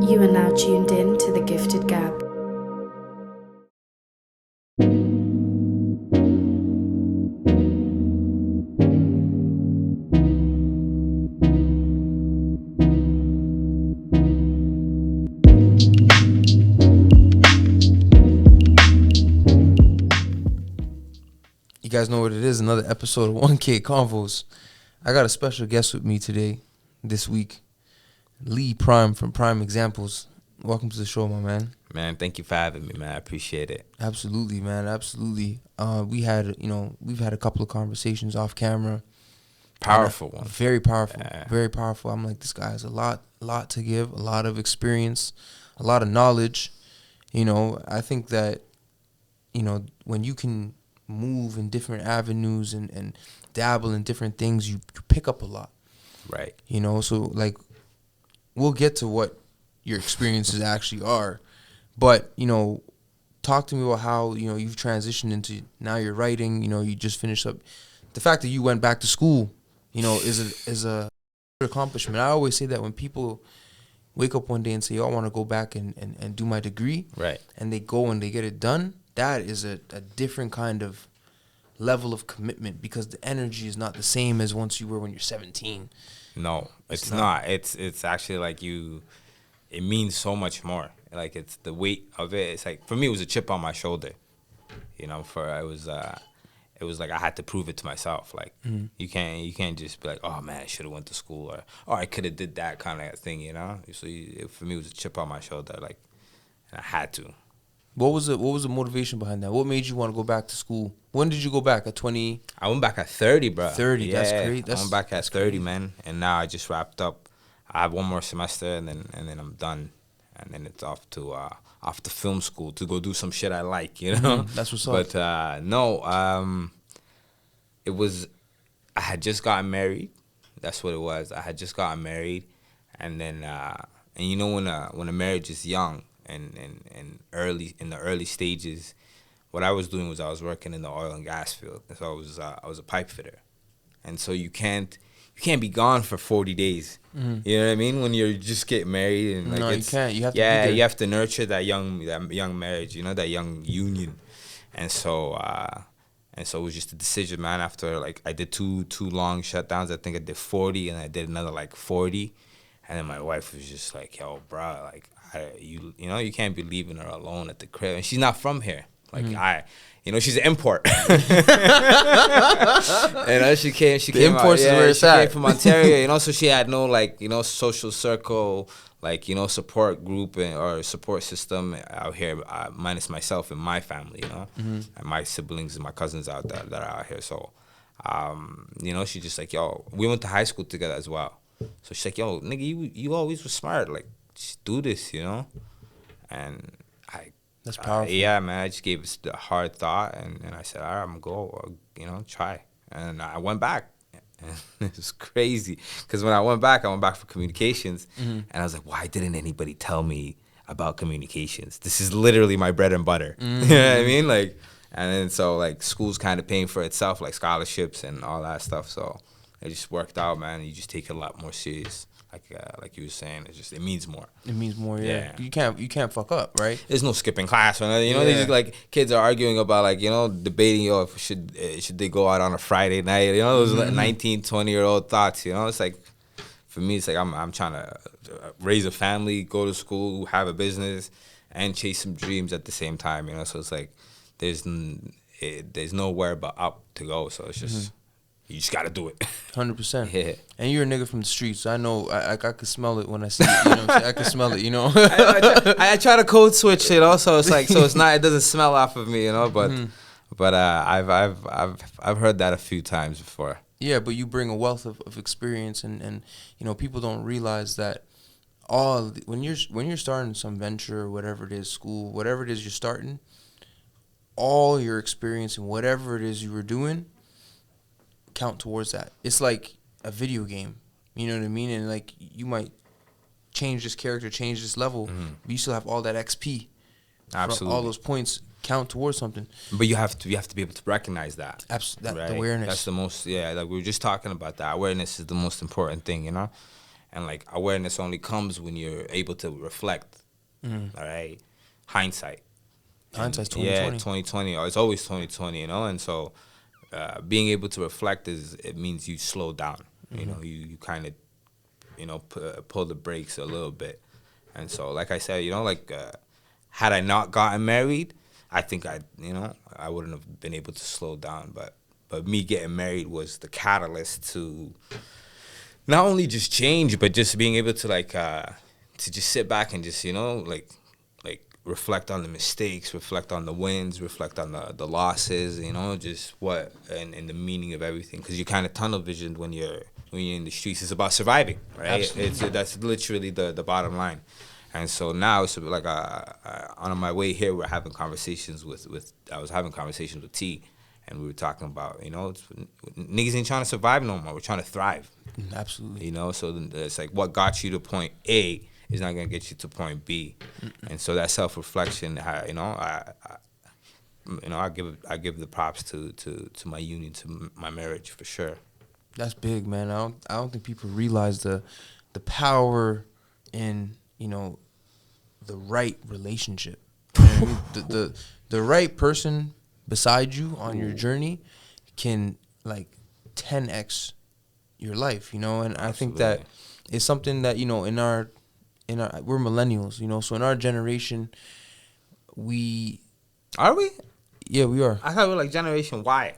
You are now tuned in to The Gifted Gab. You guys know what it is, another episode of 1K Convos. I got a special guest with me today, this week. Lee Prime from Prime Examples. Welcome to the show, my man. Man, thank you for having me, man. I appreciate it. Absolutely, man. Absolutely. We've had a couple of conversations off camera. Powerful one. Very powerful. Very powerful. I'm like, this guy has a lot to give, a lot of experience, a lot of knowledge. You know, I think that, you know, when you can move in different avenues and dabble in different things, you pick up a lot. Right. You know, so like, we'll get to what your experiences actually are. But, you know, talk to me about how, you know, you've transitioned into, now you're writing, you know, you just finished up. The fact that you went back to school, you know, is a accomplishment. I always say that when people wake up one day and say, oh, I want to go back and do my degree. Right. And they go and they get it done, that is a different kind of level of commitment, because the energy is not the same as once you were when you're 17. No, it's not. It's actually like it means so much more. Like, it's the weight of it. It's like, for me, it was a chip on my shoulder. You know, it was like I had to prove it to myself. Like, you can't just be like, oh man, I should have went to school, or oh, I could have did that kind of thing. You know, so for me, it was a chip on my shoulder. Like, and I had to. What was the motivation behind that? What made you want to go back to school? When did you go back? At 20? I went back at 30, bro. 30, yeah, that's great. I went back at 30, man. And now I just wrapped up. I have one more semester, and then I'm done. And then it's off to film school to go do some shit I like, you know? That's what's up. But it was, I had just gotten married. That's what it was. I had just gotten married. And then, and you know, when a marriage is young, and early in the early stages, what I was doing was I was working in the oil and gas field. So I was a pipe fitter, and so you can't be gone for 40 days. Mm-hmm. You know what I mean? When you just get married, and like, no, you can't. You have to be there. You have to nurture that young marriage. You know, that young union, and so it was just a decision, man. After, like, I did two long shutdowns. I think I did 40, and I did another like 40, and then my wife was just like, "Yo, bro, like." You know, you can't be leaving her alone at the crib, and she's not from here. Like, she's an import. And she came. She the came imports out, is where it's at. She came from Ontario, you know, so she had no, like, you know, social circle, like, you know, support group or support system out here, minus myself and my family, you know, and my siblings and my cousins out there that are out here. So, you know, she just like, yo, we went to high school together as well. So she's like, yo, nigga, you always were smart, like, just do this, you know? And that's powerful. Yeah, man, I just gave it a hard thought, and I said, all right, I'm going to go, you know, try. And I went back. And it was crazy, because when I went back for communications, and I was like, why didn't anybody tell me about communications? This is literally my bread and butter. You know what I mean? Like, and then so, like, school's kind of paying for itself, like scholarships and all that stuff. So it just worked out, man. You just take it a lot more serious. Like you were saying, it means more. It means more, yeah. You can't fuck up, right? There's no skipping class or nothing. You know, they just, like, kids are arguing about, like, you know, debating, yo, if should they go out on a Friday night? You know, those like 19, 20-year-old thoughts. You know, it's like, for me, it's like I'm trying to raise a family, go to school, have a business, and chase some dreams at the same time. You know, so it's like there's nowhere but up to go. So it's just. You just gotta do it. 100%. Yeah. And you're a nigga from the streets. So I know I could smell it when I see it. You know what I'm saying? I could smell it, you know. I try to code switch it also. It's like, so it's not, it doesn't smell off of me, you know, but I've heard that a few times before. Yeah, but you bring a wealth of experience, and you know, people don't realize that when you're starting some venture or whatever it is, school, whatever it is you're starting, all your experience and whatever it is you were doing count towards that. It's like a video game, you know what I mean? And like, you might change this character, change this level, but you still have all that XP. Absolutely. All those points count towards something. But you have to be able to recognize that. That right? awareness. That's the most, like we were just talking about that. Awareness is the most important thing, you know? And like awareness only comes when you're able to reflect. All right, hindsight. Hindsight's Yeah, 2020. 2020. It's always 2020, you know. And so, being able to reflect it means you slow down. You know, you kind of, pull the brakes a little bit. And so, like I said, like had I not gotten married, I think I wouldn't have been able to slow down. But me getting married was the catalyst to not only just change, but just being able to to just sit back and just like reflect on the mistakes, reflect on the wins, reflect on the losses, just what and the meaning of everything. Because you kind of tunnel visioned when you're in the streets. It's about surviving, right? Absolutely. That's literally the bottom line. And so now it's like on my way here, we're having conversations with I was having conversations with T, and we were talking about niggas ain't trying to survive no more. We're trying to thrive. Absolutely. So then it's like what got you to point A is not gonna get you to point B. And so that self reflection, I give the props to my union, to my marriage, for sure. That's big, man. I don't think people realize the power in the right relationship. You know what I mean? The right person beside you on your journey can like 10x your life, and I think that it's something that in our we're millennials, so in our generation Are we? yeah, we are. I thought we were like Generation Y.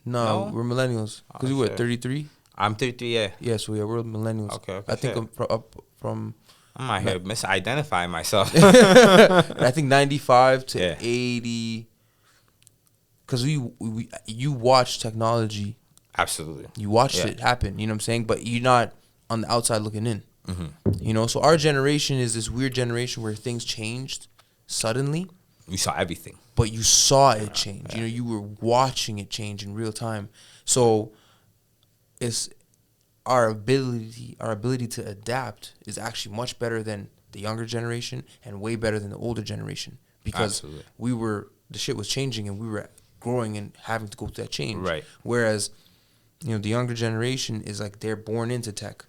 No, No? we're millennials because we were shit. 33. I'm 33. Yeah. Yeah, so yeah, we're millennials. Okay, I think shit. I'm up from I'm out here misidentifying myself. and I think 95 to Yeah. 80, because you watch technology, Absolutely. you watched Yeah. it happen, you know what I'm saying, but you're not on the outside looking in. So our generation is this weird generation where things changed suddenly, We saw everything. but you saw it change. You were watching it change in real time. So it's our ability to adapt is actually much better than the younger generation and way better than the older generation, because Absolutely. the shit was changing and we were growing and having to go through that change. Right. Whereas, the younger generation is like they're born into tech.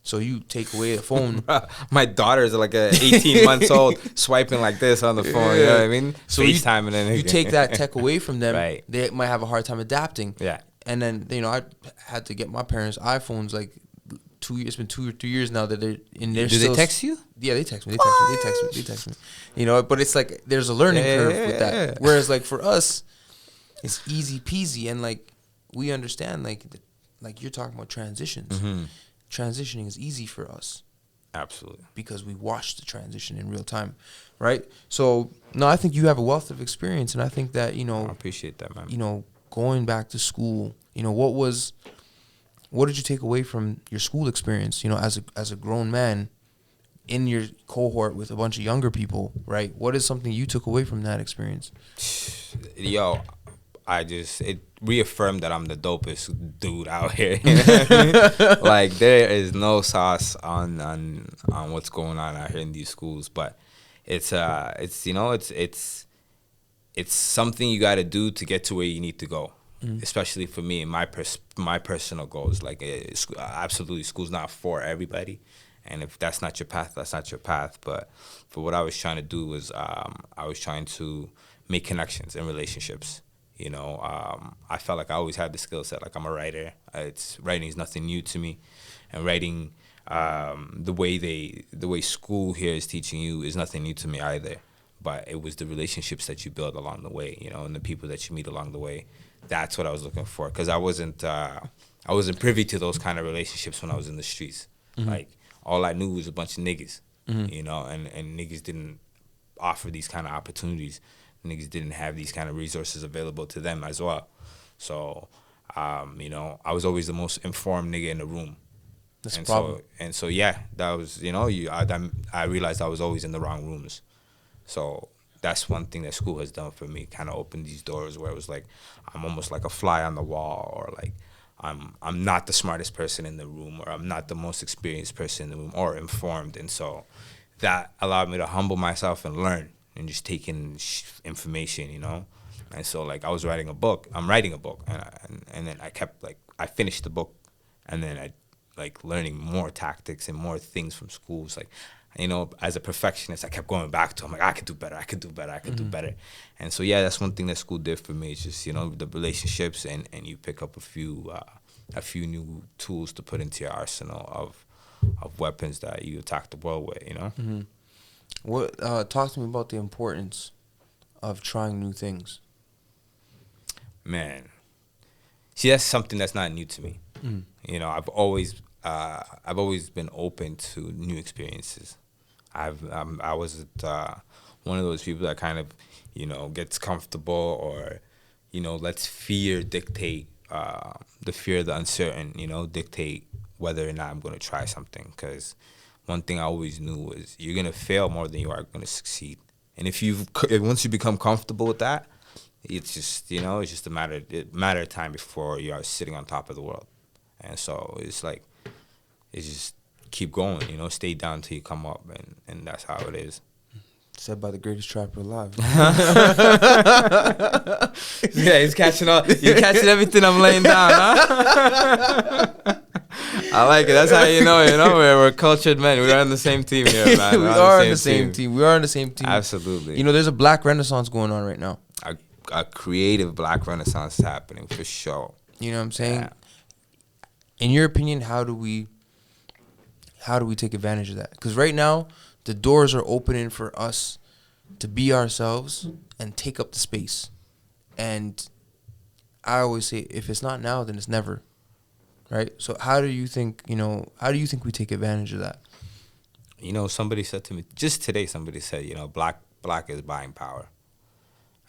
So you take away a phone. My daughter's like 18 months old, swiping like this on the phone. You know what I mean? So FaceTime and then you take that tech away from them, Right. they might have a hard time adapting. Yeah. And then, I had to get my parents iPhones like 2 years. It's been 2 or 3 years now that they're in there. Do they text you? Yeah, they text me. They text me. But it's like there's a learning curve with that. Yeah. Whereas like for us, it's easy peasy, and like we understand like you're talking about transitions. Transitioning is easy for us. Absolutely. Because we watched the transition in real time, right? So no, I think you have a wealth of experience, and I think that I appreciate that, man. Going back to school, what did you take away from your school experience? As a grown man in your cohort with a bunch of younger people, right? What is something you took away from that experience? Yo, it reaffirmed that I'm the dopest dude out here. You know what I mean? Like there is no sauce on what's going on out here in these schools, but it's something you got to do to get to where you need to go. Especially for me and my personal goals. Like absolutely, school's not for everybody, and if that's not your path, that's not your path. But for what I was trying to do was I was trying to make connections in relationships. I felt like I always had the skill set. Like I'm a writer. Writing is nothing new to me, and writing the way school here is teaching you is nothing new to me either. But it was the relationships that you build along the way, and the people that you meet along the way. That's what I was looking for, because I wasn't privy to those kind of relationships when I was in the streets. Like all I knew was a bunch of niggas, and niggas didn't offer these kind of opportunities. Niggas didn't have these kind of resources available to them as well. So, I was always the most informed nigga in the room. That's a problem. So yeah, that was I realized I was always in the wrong rooms. So that's one thing that school has done for me, kind of opened these doors where it was like I'm almost like a fly on the wall, or like I'm not the smartest person in the room, or I'm not the most experienced person in the room, or informed. And so that allowed me to humble myself and learn and just take in information, And so like I was writing a book. I'm writing a book, and then I kept I finished the book, and then like learning more tactics and more things from schools. Like, you know, as a perfectionist, I kept going back to, I'm like, I could do better, I could do better, I could do better. And so, yeah, that's one thing that school did for me. It's just, you know, the relationships, and you pick up a few new tools to put into your arsenal of weapons that you attack the world with, you know? What talk to me about the importance of trying new things. Man, see, that's something that's not new to me. You know, I've always been open to new experiences. I wasn't one of those people that kind of, you know, gets comfortable, or, you know, lets fear dictate, the fear of the uncertain, you know, dictate whether or not I'm going to try something. Because one thing I always knew was you're going to fail more than you are going to succeed. And once you become comfortable with that, it's just, you know, it's just a matter of time before you are sitting on top of the world. And so it's like, it's just keep going, you know, stay down till you come up, and that's how it is. Said by the greatest trapper alive. Yeah, he's catching everything I'm laying down, huh? I like it. That's how you know, we're cultured men. We are on the same team here, man. We are on the same team. We are on the same team. Absolutely. You know, there's a black renaissance going on right now. A creative black renaissance is happening for sure. You know what I'm saying? Yeah. In your opinion, how do we take advantage of that? Because right now, the doors are opening for us to be ourselves and take up the space. And I always say, if it's not now, then it's never. Right? So how do you think we take advantage of that? You know, somebody said to me, just today, you know, black is buying power.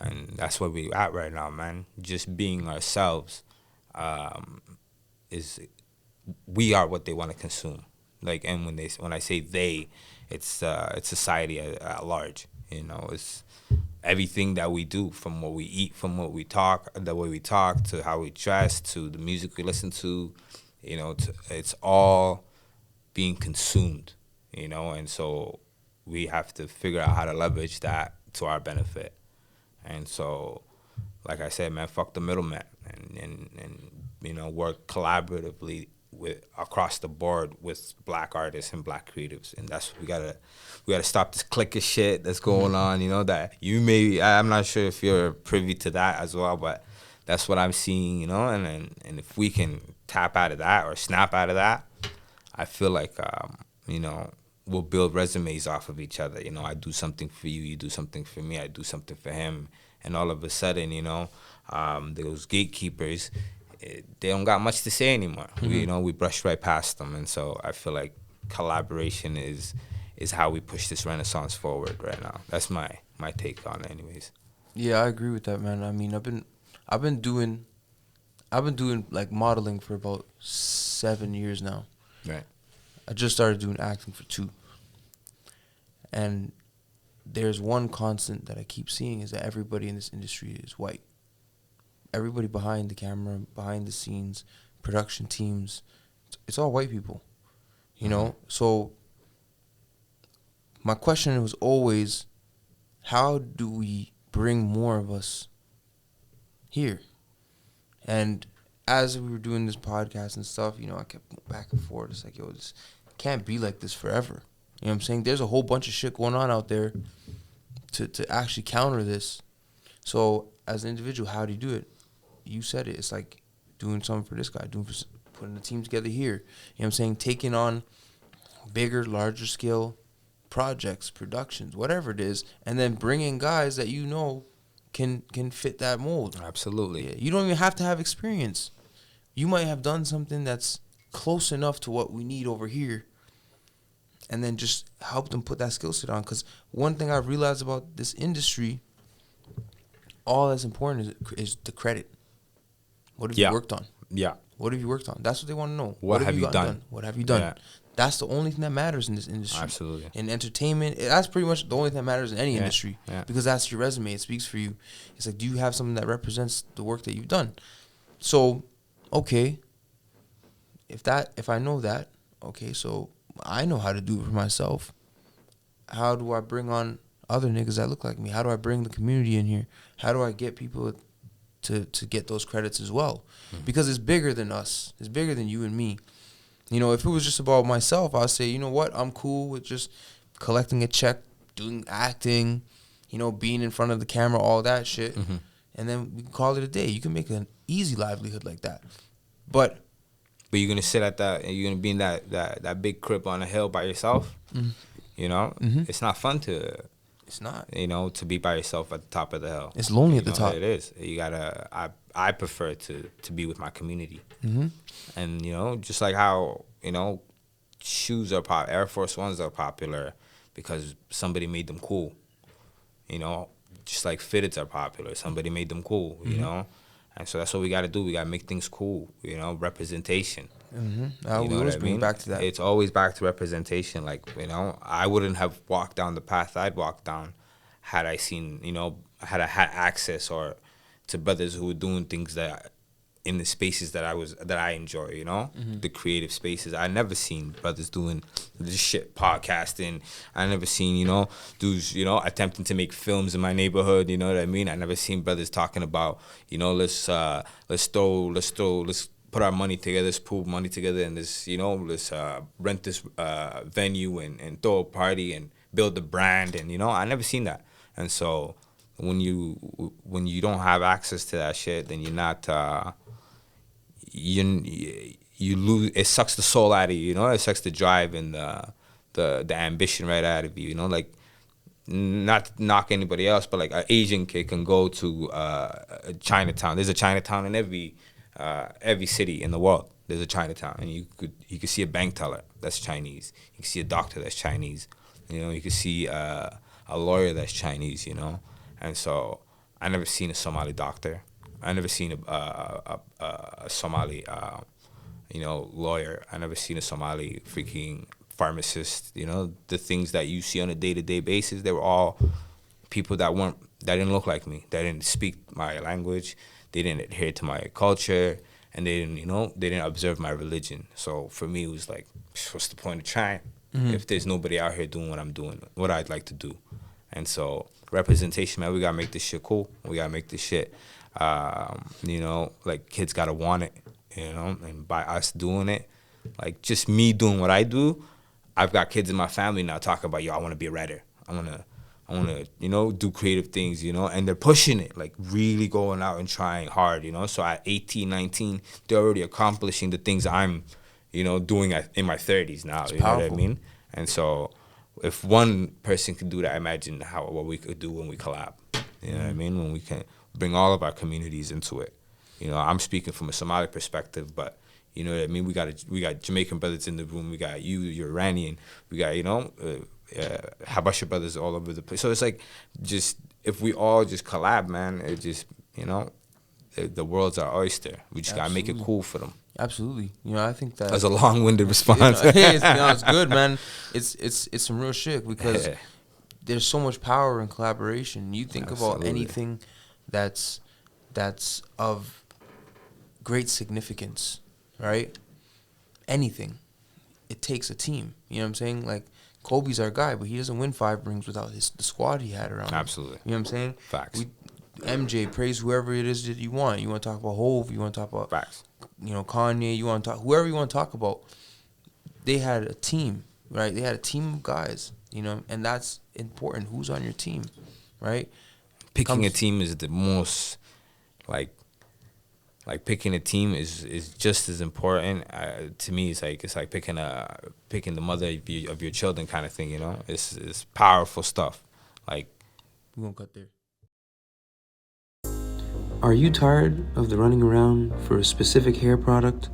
And that's where we at right now, man. Just being ourselves we are what they want to consume. Like, and when I say they, it's society at large. You know, it's everything that we do, from what we eat, from what we talk, the way we talk, to how we dress, to the music we listen to. You know, it's all being consumed. You know, and so we have to figure out how to leverage that to our benefit. And so, like I said, man, fuck the middleman, and you know, work collaboratively across the board with black artists and black creatives. And that's we gotta stop this cliquish shit that's going on. You know, that I'm not sure if you're privy to that as well, but that's what I'm seeing. You know, and if we can tap out of that or snap out of that, I feel like you know, we'll build resumes off of each other. You know, I do something for you, you do something for me, I do something for him, and all of a sudden, you know, those gatekeepers, they don't got much to say anymore. We brush right past them. And so I feel like collaboration is how we push this renaissance forward right now. That's my take on it, anyways. Yeah, I agree with that, man. I mean, I've been doing like modeling for about 7 years now. Right. I just started doing acting for 2. And there's one constant that I keep seeing, is that everybody in this industry is white. Everybody behind the camera, behind the scenes, production teams, it's all white people, you know? So my question was always, how do we bring more of us here? And as we were doing this podcast and stuff, you know, I kept back and forth. It's like, yo, this can't be like this forever. You know what I'm saying? There's a whole bunch of shit going on out there to actually counter this. So as an individual, how do you do it? You said it. It's like doing something for this guy, putting the team together here. You know what I'm saying? Taking on bigger, larger scale projects, productions, whatever it is, and then bringing guys that you know can fit that mold. Absolutely. Yeah, you don't even have to have experience. You might have done something that's close enough to what we need over here, and then just help them put that skill set on. Because one thing I've realized about this industry, all that's important is the credit. What have you worked on? Yeah. What have you worked on? That's what they want to know. What have you gotten done? What have you done? Yeah. That's the only thing that matters in this industry. Absolutely. In entertainment, that's pretty much the only thing that matters in any industry. Yeah. Because that's your resume. It speaks for you. It's like, do you have something that represents the work that you've done? So, okay, if I know that, okay, so I know how to do it for myself. How do I bring on other niggas that look like me? How do I bring the community in here? How do I get people to get those credits as well? Because it's bigger than us. It's bigger than you and me. You know, if it was just about myself, I'd say, you know what, I'm cool with just collecting a check, doing acting, you know, being in front of the camera, all that shit. And then we can call it a day. You can make an easy livelihood like that. But you're gonna sit at that, and you're gonna be in that big crib on a hill by yourself. You know, it's not fun to. It's not. You know, to be by yourself at the top of the hill. It's lonely at the top. It is. You gotta. I prefer to be with my community. And you know, just like how, you know, shoes are Air Force Ones are popular because somebody made them cool. You know, just like fitteds are popular. Somebody made them cool. You know. And so that's what we got to do. We got to make things cool, you know, representation. You know what I mean? Back to that. It's always back to representation. Like, you know, I wouldn't have walked down the path I'd walked down had I seen, you know, had I had access or to brothers who were doing things that in the spaces that I enjoy, you know, the creative spaces. I never seen brothers doing this shit, podcasting. I never seen, you know, dudes, you know, attempting to make films in my neighborhood. You know what I mean? I never seen brothers talking about, you know, let's put our money together, let's pool money together, and this, you know, let's rent this venue and throw a party and build the brand, and you know, I never seen that. And so when you don't have access to that shit, then you're not. You lose. It sucks the soul out of you. You know, it sucks the drive and the ambition right out of you. You know, like, not to knock anybody else, but like an Asian kid can go to Chinatown. There's a Chinatown in every city in the world. There's a Chinatown, and you could see a bank teller that's Chinese. You can see a doctor that's Chinese. You know, you could see a lawyer that's Chinese. You know, and so I never seen a Somali doctor. I never seen a Somali, you know, lawyer. I never seen a Somali freaking pharmacist. You know, the things that you see on a day-to-day basis, they were all people that didn't look like me. They didn't speak my language. They didn't adhere to my culture, and they didn't observe my religion. So for me, it was like, what's the point of trying if there's nobody out here doing what I'm doing, what I'd like to do? And so representation, man, we gotta make this shit cool. We gotta make this shit. You know, like, kids gotta want it, you know, and by us doing it, like, just me doing what I do, I've got kids in my family now talking about, yo, I want to be a writer, I want to, you know, do creative things, you know, and they're pushing it, like, really going out and trying hard, you know. So at 18, 19, they're already accomplishing the things I'm, you know, doing in my 30s now. It's powerful. Know what I mean? And so if one person can do that, imagine what we could do when we collab. You know what I mean? When we can bring all of our communities into it. You know, I'm speaking from a Somali perspective, but you know what I mean? We got Jamaican brothers in the room. We got you're Iranian. We got, you know, Habasha brothers all over the place. So it's like, just if we all just collab, man, it just, you know, the world's our oyster. We just gotta make it cool for them. Absolutely. You know, I think that's a long-winded response. It's good, man. It's some real shit, because there's so much power in collaboration. You think about anything that's of great significance, right? Anything. It takes a team. You know what I'm saying? Like, Kobe's our guy, but he doesn't win 5 rings without the squad he had around him. Absolutely. You know what I'm saying? Facts. MJ, praise whoever it is that you want. You want to talk about Hove, you want to talk about Facts. You know, Kanye, you want to talk whoever you want to talk about. They had a team, right? They had a team of guys, you know, and that's important. Who's on your team, right? Picking a team is the most, like picking a team is just as important to me. It's like picking the mother of your children kind of thing. You know, it's powerful stuff. Like, we're gonna cut there. Are you tired of the running around for a specific hair product,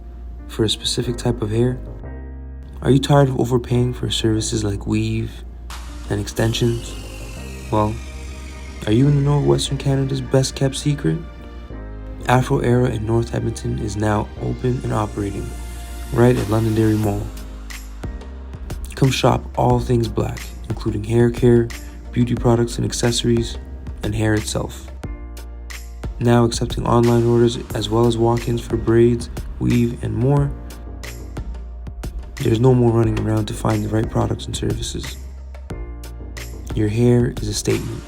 for a specific type of hair? Are you tired of overpaying for services like weave and extensions? Well, are you in the know of Western Canada's best kept secret? Afro Era in North Edmonton is now open and operating right at Londonderry Mall. Come shop all things black, including hair care, beauty products and accessories, and hair itself. Now accepting online orders as well as walk-ins for braids, weave, and more. There's no more running around to find the right products and services. Your hair is a statement,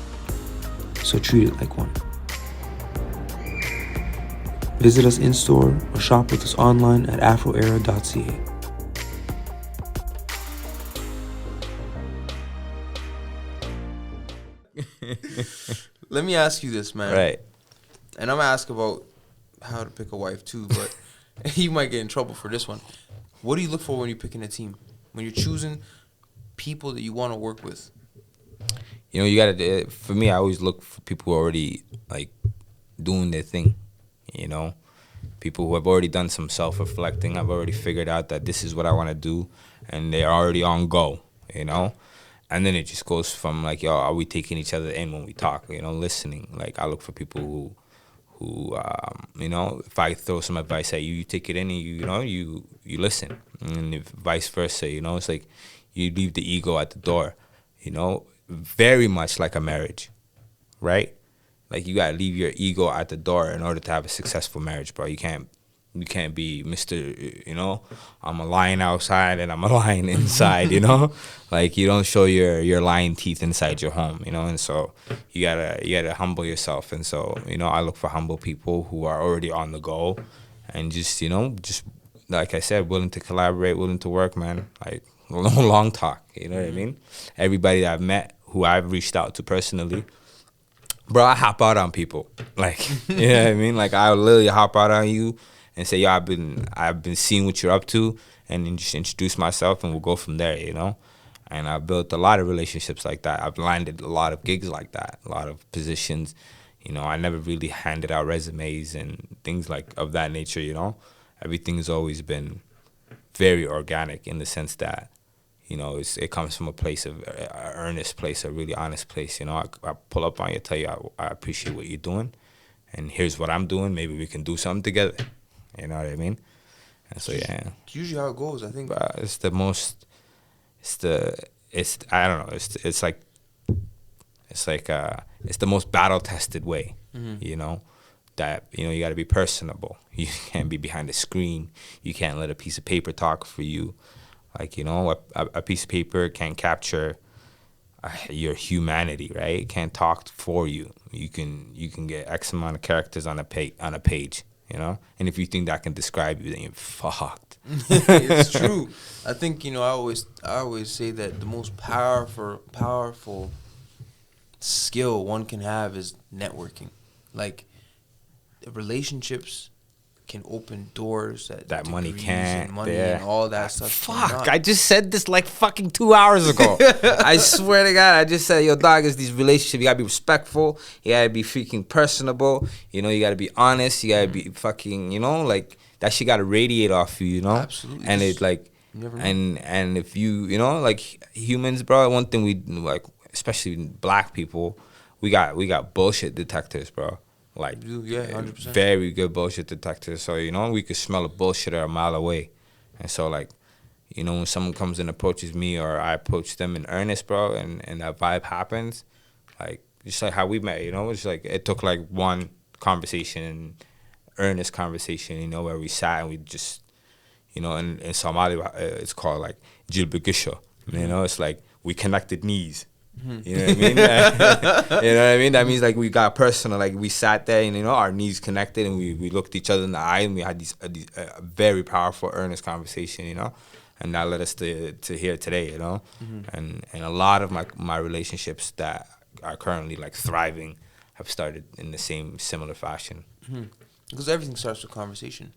so treat it like one. Visit us in-store or shop with us online at afroera.ca. Let me ask you this, man. Right. And I'm gonna ask about how to pick a wife too, but you might get in trouble for this one. What do you look for when you're picking a team? When you're choosing people that you want to work with? You know, you gotta. For me, I always look for people who are already like doing their thing. You know, people who have already done some self-reflecting. I've already figured out that this is what I want to do, and they're already on go. You know, and then it just goes from like, yo, are we taking each other in when we talk? You know, listening. Like I look for people who you know, if I throw some advice at you, you take it in and you listen, and if vice versa. You know, it's like you leave the ego at the door. You know, very much like a marriage, right? Like you gotta leave your ego at the door in order to have a successful marriage, bro. You can't be Mr. You know, I'm a lion outside and I'm a lion inside. You know, like you don't show your lion teeth inside your home. You know, and so you gotta humble yourself. And so you know, I look for humble people who are already on the go, and just like I said, willing to collaborate, willing to work, man. Like long talk. You know what I mean? Everybody that I've met, who I've reached out to personally. Bro, I hop out on people. Like, you know what I mean? Like, I literally hop out on you and say, yo, I've been seeing what you're up to, and then just introduce myself, and we'll go from there, you know? And I've built a lot of relationships like that. I've landed a lot of gigs like that, a lot of positions. You know, I never really handed out resumes and things like of that nature, you know? Everything's always been very organic in the sense that, you know, it comes from a place of an earnest place, a really honest place. You know, I pull up on you, tell you I appreciate what you're doing, and here's what I'm doing. Maybe we can do something together. You know what I mean? And so yeah, It's usually how it goes, I think. but it's the most battle tested way. You know, that you got to be personable. You can't be behind a screen. You can't let a piece of paper talk for you. Like, you know, a piece of paper can't capture your humanity, right? It can't talk for you. You can get X amount of characters on a page, you know? And if you think that can describe you, then you're fucked. It's true. I think, I always say that the most powerful skill one can have is networking. Like, relationships can open doors that money can't, and money and all that stuff. Fuck, I just said this like fucking 2 hours ago. I swear to God, I just said, yo, dog, is these relationships, you gotta be respectful, you gotta be freaking personable, you gotta be honest, you gotta be fucking, like, that shit gotta radiate off you, Absolutely. And it, like, and if you, like, humans, bro, one thing we, like, especially black people, we got bullshit detectors, bro. Like, yeah, 100%. Very good bullshit detectors. So, we could smell a bullshitter a mile away. And so, like, when someone comes and approaches me or I approach them in earnest, bro, and that vibe happens, like, just like how we met, it's like it took, like, one conversation, earnest conversation, where we sat and we just, in Somali, it's called, like, jilbikisho. It's like we connected knees. You know what I mean? You know what I mean? That means, like, we got personal. Like, we sat there and, our knees connected and we looked each other in the eye and we had these very powerful, earnest conversation, and that led us to here today, And a lot of my relationships that are currently, like, thriving have started in the similar fashion. Because everything starts with conversation.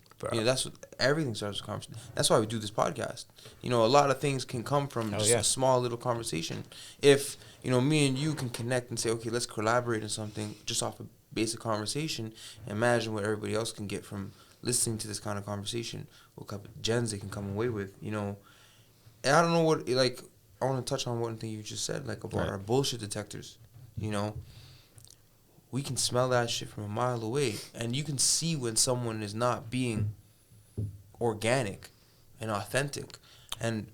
Everything starts with conversation. That's why we do this podcast. A lot of things can come from just a small little conversation. If, me and you can connect and say, okay, let's collaborate on something just off a basic conversation, imagine what everybody else can get from listening to this kind of conversation, what kind of gems they can come away with, And I don't know what, like, I want to touch on one thing you just said, like, about our bullshit detectors, We can smell that shit from a mile away. And you can see when someone is not being organic and authentic. And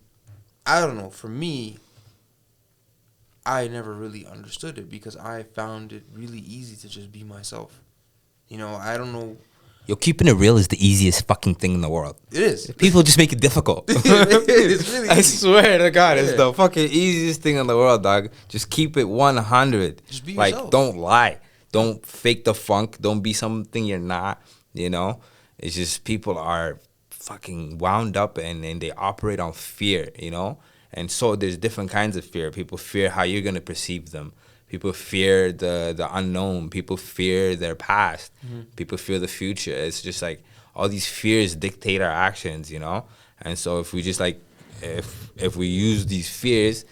I don't know, for me, I never really understood it because I found it really easy to just be myself. I don't know. Yo, keeping it real is the easiest fucking thing in the world. It is. People just make it difficult. It's really easy. I swear to God, it's the fucking easiest thing in the world, dog. Just keep it 100. Just be yourself. Like, don't lie. Don't fake the funk. Don't be something you're not, It's just people are fucking wound up and they operate on fear, And so there's different kinds of fear. People fear how you're going to perceive them. People fear the unknown. People fear their past. People fear the future. It's just like all these fears dictate our actions, you know? And so if we just like, if we use these fears,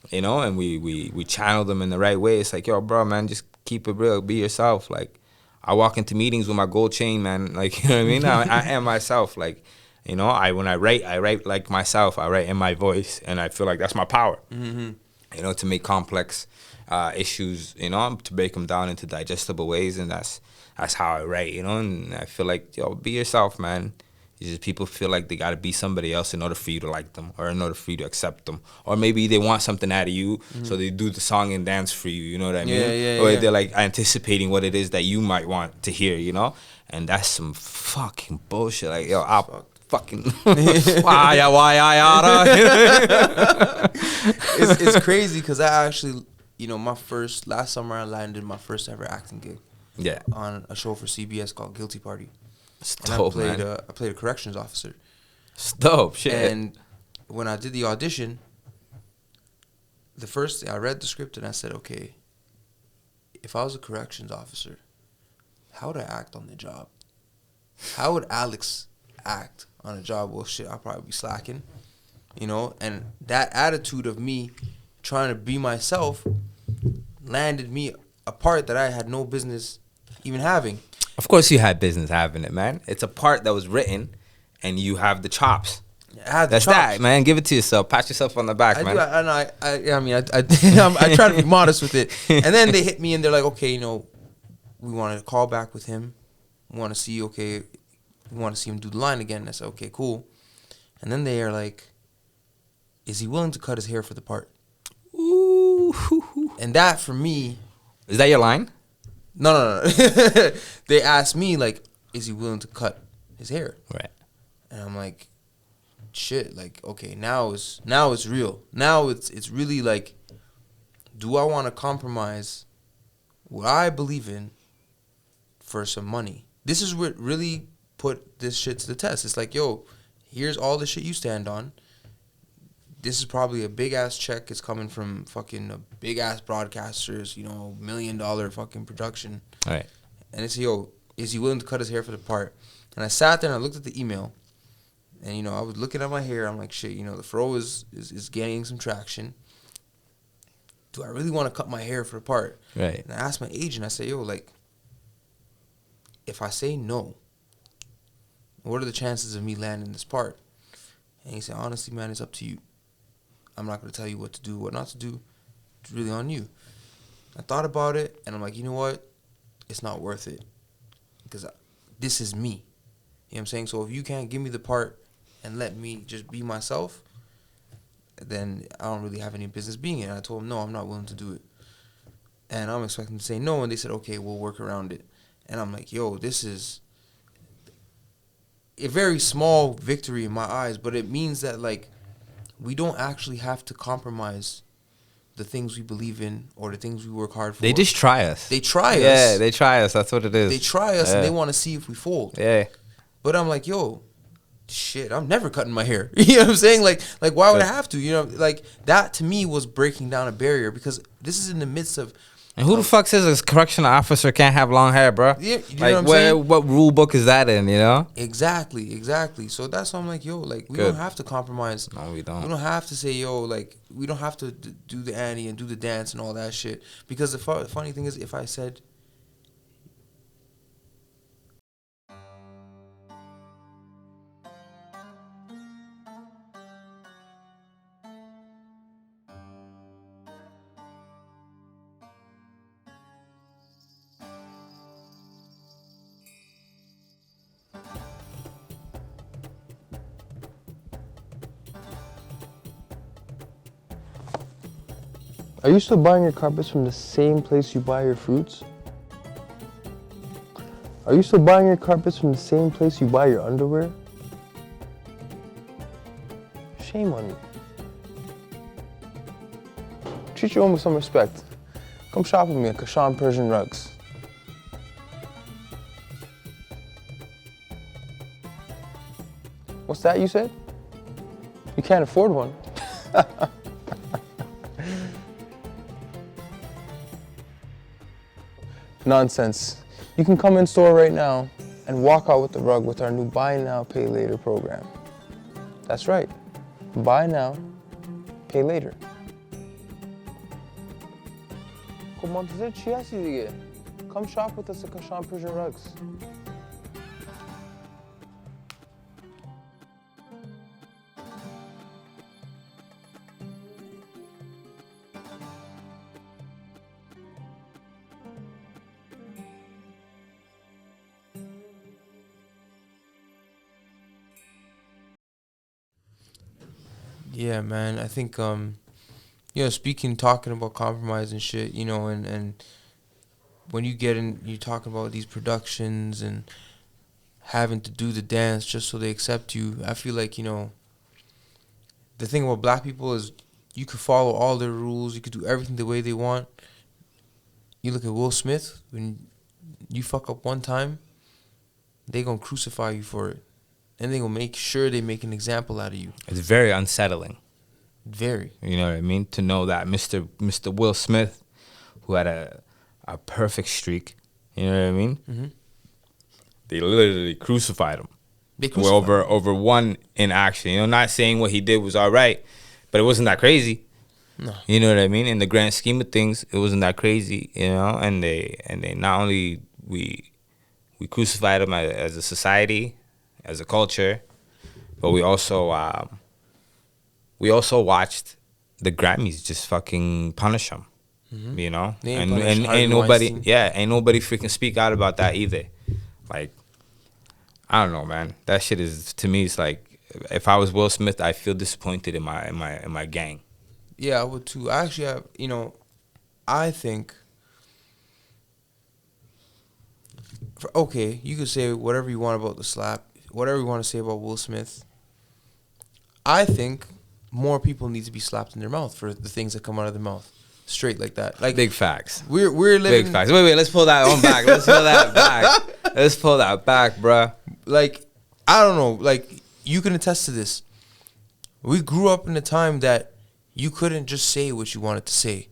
you know, and we channel them in the right way, it's like, yo, bro, man, just keep it real. Be yourself. Like, I walk into meetings with my gold chain, man. Like, you know what I mean? I am myself. Like, you know, when I write like myself. I write in my voice, and I feel like that's my power. You know, to make complex issues, you know, to break them down into digestible ways, and that's how I write, you know. And I feel like, yo, be yourself, man. It's just people feel like they got to be somebody else in order for you to like them, or in order for you to accept them, or maybe they want something out of you, so they do the song and dance for you. You know what I mean? Or they're like anticipating what it is that you might want to hear, you know. And that's some fucking bullshit. Like, yo, I'll fucking why It's crazy because I actually, you know, last summer I landed my first ever acting gig. Yeah. On a show for CBS called Guilty Party. It's And dope, I played a corrections officer. It's dope, shit. And when I did the audition, the first thing I read the script and I said, okay, if I was a corrections officer, how would I act on the job? How would Alex act on a job? Well, shit, I'll probably be slacking, you know? And that attitude of me trying to be myself landed me a part that I had no business even having. Of course you had business having it, man. It's a part that was written, and you have the chops. That's that, man. Give it to yourself. Pat yourself on the back, man. I try to be modest with it. And then they hit me and they're like, okay, you know, we want to call back with him. We want to see, we want to see him do the line again. I said, okay, cool. And then they are like, is he willing to cut his hair for the part? Ooh. And that for me, Is that your line? no. They asked me like, is he willing to cut his hair? Right. And I'm like, shit, like, okay, now it's real. Now it's really like, do I want to compromise what I believe in for some money? This is what really put this shit to the test. It's like, yo, here's all the shit you stand on. This is probably a big ass check. It's coming from fucking big ass broadcasters, you know, $1 million fucking production. All right. And it's, yo, is he willing to cut his hair for the part? And I sat there and I looked at the email. And, you know, I was looking at my hair. I'm like, shit, you know, the fro is gaining some traction. Do I really want to cut my hair for the part? Right. And I asked my agent, I said, yo, like, if I say no, what are the chances of me landing this part? And he said, honestly, man, it's up to you. I'm not going to tell you what to do, what not to do. It's really on you. I thought about it, and I'm like, you know what? It's not worth it. Because this is me. You know what I'm saying? So if you can't give me the part and let me just be myself, then I don't really have any business being it. And I told him, no, I'm not willing to do it. And I'm expecting to say no, and they said, okay, we'll work around it. And I'm like, yo, this is a very small victory in my eyes, but it means that, like, we don't actually have to compromise the things we believe in or the things we work hard for. They just try us. They try us. Yeah, they try us. That's what it is. They try us and they want to see if we fold. Yeah. But I'm like, yo, shit, I'm never cutting my hair. You know what I'm saying? Like why would I have to? You know, like, that to me was breaking down a barrier, because this is in the midst of. And who the fuck says a correctional officer can't have long hair, bro? Yeah, you know like, what I'm saying? What rule book is that in, you know? Exactly. So that's why I'm like, yo, like, we don't have to compromise. No, we don't. We don't have to say, yo, like, we don't have to do the Annie and do the dance and all that shit. Because the funny thing is, if I said, are you still buying your carpets from the same place you buy your fruits? Are you still buying your carpets from the same place you buy your underwear? Shame on you. Treat your own with some respect. Come shop with me at Kashan Persian Rugs. What's that you said? You can't afford one. nonsense. You can come in store right now and walk out with the rug with our new Buy Now, Pay Later program. That's right. Buy now, pay later. Come shop with us at Kashan Persian Rugs. Yeah, man. I think talking about compromise and shit, and when you get in, you talking about these productions and having to do the dance just so they accept you. I feel like, the thing about black people is you could follow all their rules, you could do everything the way they want. You look at Will Smith, when you fuck up one time, they gonna crucify you for it. And they gonna make sure they make an example out of you. It's very unsettling. Very. You know what I mean? To know that Mr. Will Smith, who had a perfect streak, you know what I mean? Mm-hmm. They literally crucified him. They crucified him. Over one inaction. Not saying what he did was all right, but it wasn't that crazy. No. You know what I mean? In the grand scheme of things, it wasn't that crazy, and they not only we crucified him as a society, as a culture, but we also watched the Grammys just fucking punish him. Mm-hmm. And ain't nobody freaking speak out about that either. Like, I don't know, man. That shit is, to me, it's like, if I was Will Smith, I feel disappointed in my gang. Yeah, I would too. Actually, I think. Okay, you could say whatever you want about the slap, whatever you want to say about Will Smith. I think more people need to be slapped in their mouth for the things that come out of their mouth, straight like that. Like, big facts. We're living Big facts. Wait, let's pull that one back. Let's pull that back. Let's pull that back, bruh. Like, I don't know. Like, you can attest to this. We grew up in a time that you couldn't just say what you wanted to say.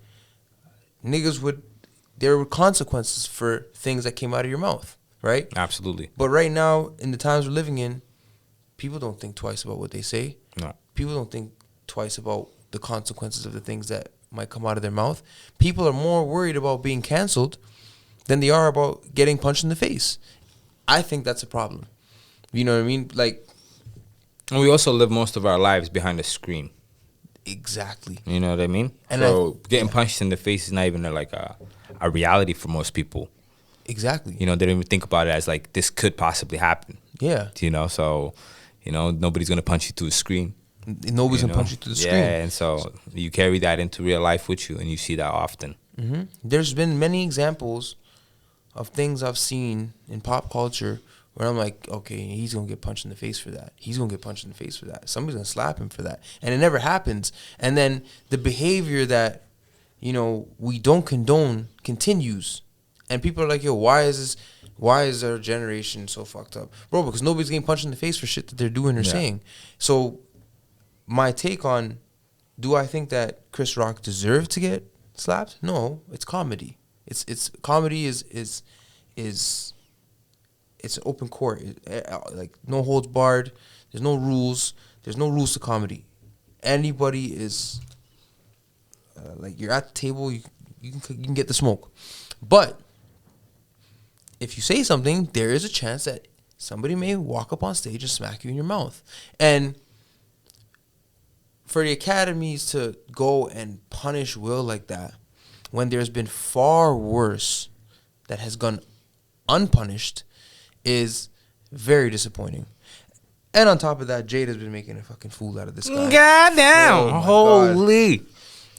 There were consequences for things that came out of your mouth, right? Absolutely. But right now, in the times we're living in, people don't think twice about what they say. No. People don't think twice about the consequences of the things that might come out of their mouth. People are more worried about being canceled than they are about getting punched in the face. I think that's a problem. You know what I mean? Like, and we also live most of our lives behind a screen. Exactly. You know what I mean? And so getting punched in the face is not even like a reality for most people. Exactly. They don't even think about it as like, this could possibly happen. Yeah. So, nobody's going to punch you through a screen. Nobody's going to punch you through the screen. Yeah, and so you carry that into real life with you, and you see that often. Mm-hmm. There's been many examples of things I've seen in pop culture where I'm like, okay, he's going to get punched in the face for that. He's going to get punched in the face for that. Somebody's going to slap him for that. And it never happens. And then the behavior that, we don't condone continues. And people are like, yo, why is our generation so fucked up? Bro, because nobody's getting punched in the face for shit that they're doing or saying. So my take on, do I think that Chris Rock deserved to get slapped? No, it's comedy. It's comedy is it's an open court. Like, no holds barred. There's no rules. There's no rules to comedy. Anybody is like, you're at the table. You can get the smoke, but if you say something, there is a chance that somebody may walk up on stage and smack you in your mouth. And for the academies to go and punish Will like that, when there's been far worse that has gone unpunished, is very disappointing. And on top of that, Jade has been making a fucking fool out of this guy. Goddamn. Holy. God.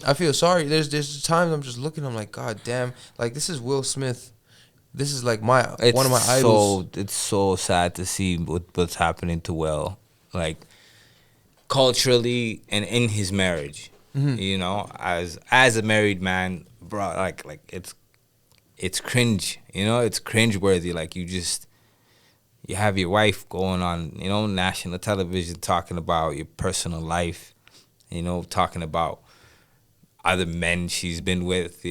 I feel sorry. There's times I'm just looking, I'm like, God damn. Like, this is Will Smith. This is like one of my idols. It's so sad to see what's happening to Will. Like, culturally and in his marriage. Mm-hmm. As a married man, bro, like it's cringe. It's cringe-worthy. Like, you have your wife going on, national television talking about your personal life, talking about other men she's been with,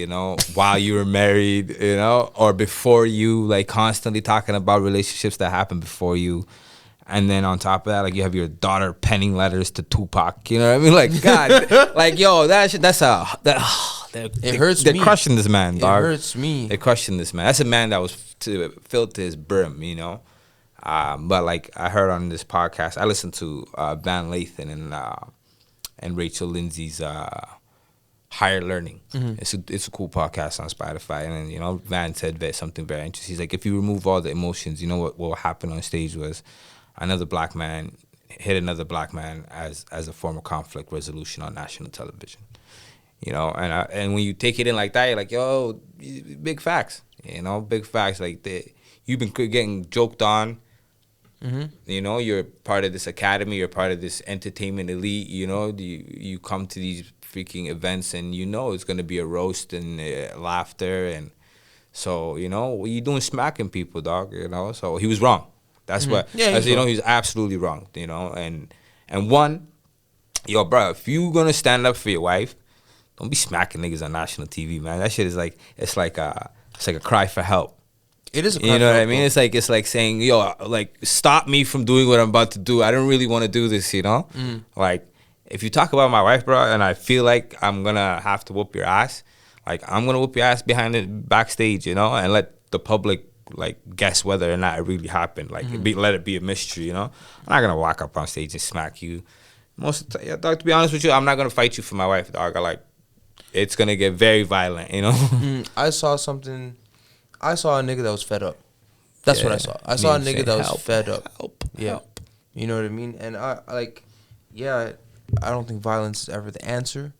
while you were married, or before you, like constantly talking about relationships that happened before you. And then on top of that, like you have your daughter penning letters to Tupac. You know what I mean? Like, God, like, yo, it hurts me. They're crushing this man, dog. It hurts me. They're crushing this man. That's a man that was filled to his brim, But like I heard on this podcast, I listened to Van Lathan and Rachel Lindsay's Higher Learning. Mm-hmm. It's a cool podcast on Spotify. And then, Van said something very interesting. He's like, if you remove all the emotions, what happened on stage was another black man hit another black man as a form of conflict resolution on national television. And when you take it in like that, you're like, yo, big facts. Big facts. Like you've been getting joked on. Mm-hmm. You're part of this academy. You're part of this entertainment elite. You come to these freaking events and it's going to be a roast and laughter. And so, what you doing smacking people, dog? So he was wrong. That's what, he's absolutely wrong, and one, yo, bro, if you gonna stand up for your wife, don't be smacking niggas on national TV, man. That shit is like, it's like a cry for help. It is a cry You know for what help, I mean? though. It's like saying, yo, like, stop me from doing what I'm about to do. I don't really want to do this, Like, if you talk about my wife, bro, and I feel like I'm gonna have to whoop your ass, like, I'm gonna whoop your ass behind the backstage, and let the public like guess whether or not it really happened. Like let it be a mystery. I'm not gonna walk up on stage and smack you. Most of the time, dog. To be honest with you, I'm not gonna fight you for my wife, dog. It's gonna get very violent. I saw something. I saw a nigga that was fed up. That's what I saw. I saw a nigga that was fed up. Help. You know what I mean? And I don't think violence is ever the answer.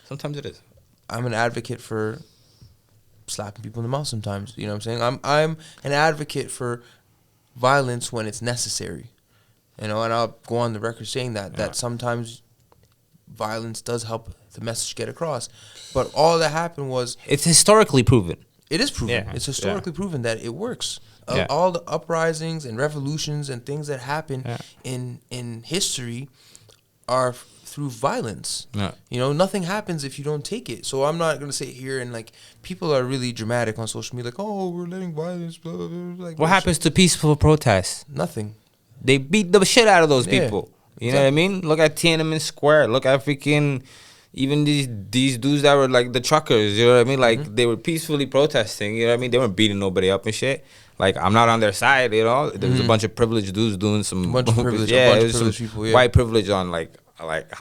Sometimes it is. I'm an advocate for slapping people in the mouth sometimes. You know what I'm saying? I'm an advocate for violence when it's necessary. And I'll go on the record saying that sometimes violence does help the message get across. But all that happened was... It's historically proven. It is proven. Yeah. It's historically proven that it works. All the uprisings and revolutions and things that happen in history are through violence. Nothing happens if you don't take it. So I'm not gonna sit here and like, people are really dramatic on social media, like, oh, we're letting violence, blah, blah, blah. Like, what happens to peaceful protests? Nothing. They beat the shit out of those people. You know what I mean? Look at Tiananmen Square. Look at freaking even these dudes that were like the truckers. You know what I mean? Like they were peacefully protesting. You know what I mean? They weren't beating nobody up and shit. Like, I'm not on their side. There was a bunch of privileged dudes doing some bunch of privilege. People. White privilege on like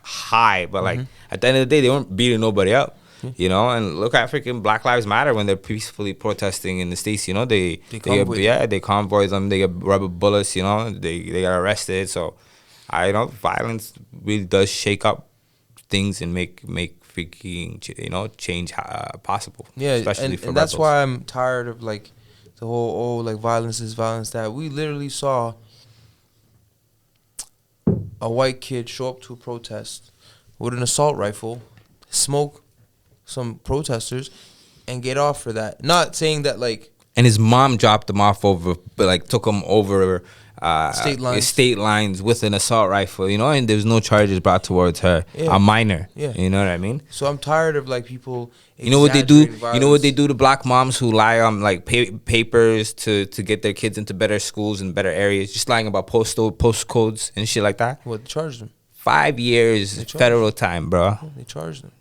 high, but like at the end of the day, they weren't beating nobody up, And look at freaking Black Lives Matter when they're peacefully protesting in the States. They convoy them, they get rubber bullets. They got arrested. So violence really does shake up things and make freaking change possible. Yeah, especially for and that's rebels. why I'm tired of like the whole like violence is violence. That we literally saw a white kid show up to a protest with an assault rifle, smoke some protesters, and get off for that. Not saying that like... And his mom dropped him off took him over state lines with an assault rifle, and there's no charges brought towards her. A minor. Yeah. You know what I mean? So I'm tired of like people... You know what they do? Violence. You know what they do to black moms who lie on like papers to get their kids into better schools and better areas, just lying about postcodes and shit like that? What, they charged them? 5 years federal time, bro. They charged them.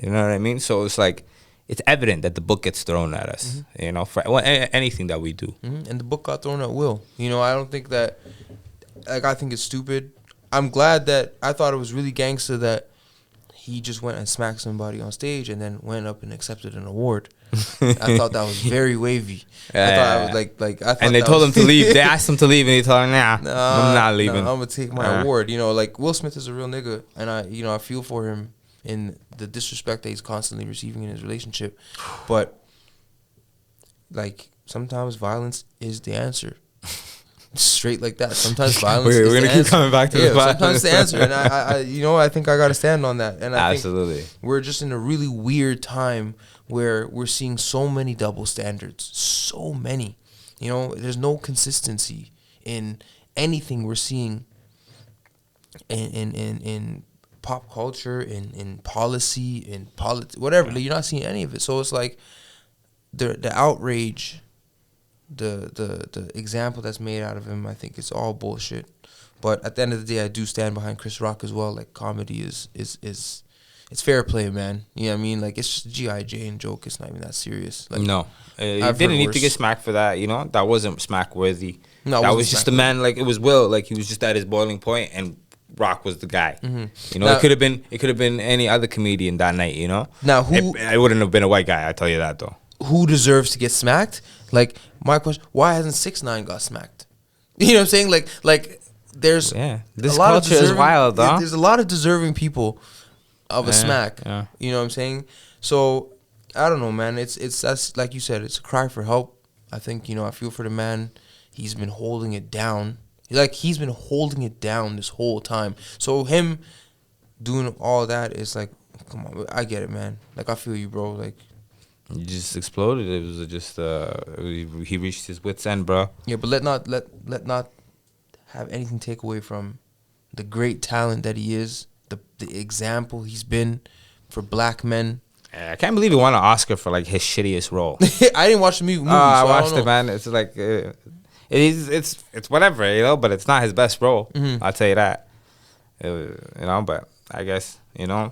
You know what I mean? So it's like, it's evident that the book gets thrown at us, for anything that we do. Mm-hmm. And the book got thrown at will. I don't think that, like, I think it's stupid. I'm glad that, I thought it was really gangster that he just went and smacked somebody on stage and then went up and accepted an award. I thought that was very wavy. I thought I was like I thought. And they told him to leave. They asked him to leave, and he told him, "Nah, I'm not leaving. I'm gonna take my award." Like Will Smith is a real nigga, and I feel for him in the disrespect that he's constantly receiving in his relationship. But like sometimes violence is the answer. Straight like that. Sometimes violence is the answer. We're gonna keep coming back to this. Sometimes the answer, and I think I gotta stand on that. And I absolutely, think we're just in a really weird time where we're seeing so many double standards, so many. There's no consistency in anything we're seeing in pop culture, in policy, in politics, whatever. Like, you're not seeing any of it. So it's like the outrage, the example that's made out of him, I think it's all bullshit. But at the end of the day, I do stand behind Chris Rock as well. Like, comedy is it's fair play, man. You know what I mean? Like, it's just a G.I. Jane joke. It's not even that serious. Like, No. He I've didn't heard need worse. to get smacked for that, you know? That wasn't smack worthy. No, it that wasn't was just smack a man, like, it was Will. Like, he was just at his boiling point, and Rock was the guy. You know, Now- it could have been any other comedian that night, you know? Now, who It wouldn't have been a white guy, I tell you that, though. who deserves to get smacked? Like, my question, why hasn't 6ix9ine got smacked? You know what I'm saying? Like there's Yeah. This a lot of culture is deserving- wild, though. There's a lot of deserving people of a Yeah, smack. yeah. You know what I'm saying? So I don't know, man. It's that's like you said. It's a cry for help. I think, you know, I feel for the man. He's been holding it down. He's been holding it down this whole time. So him doing all that is like, come on, I get it, man. Like, I feel you, bro. Like, He just exploded. It was just, he reached his wit's end, bro. yeah, but let not have anything take away from the great talent that he is, the example he's been for black men. I can't believe he won an Oscar for, like, his shittiest role. I didn't watch the movie. I so watched don't it, know. man. It's like it's whatever, you know. But it's not his best role. I'll tell you that. You know, but I guess, you know,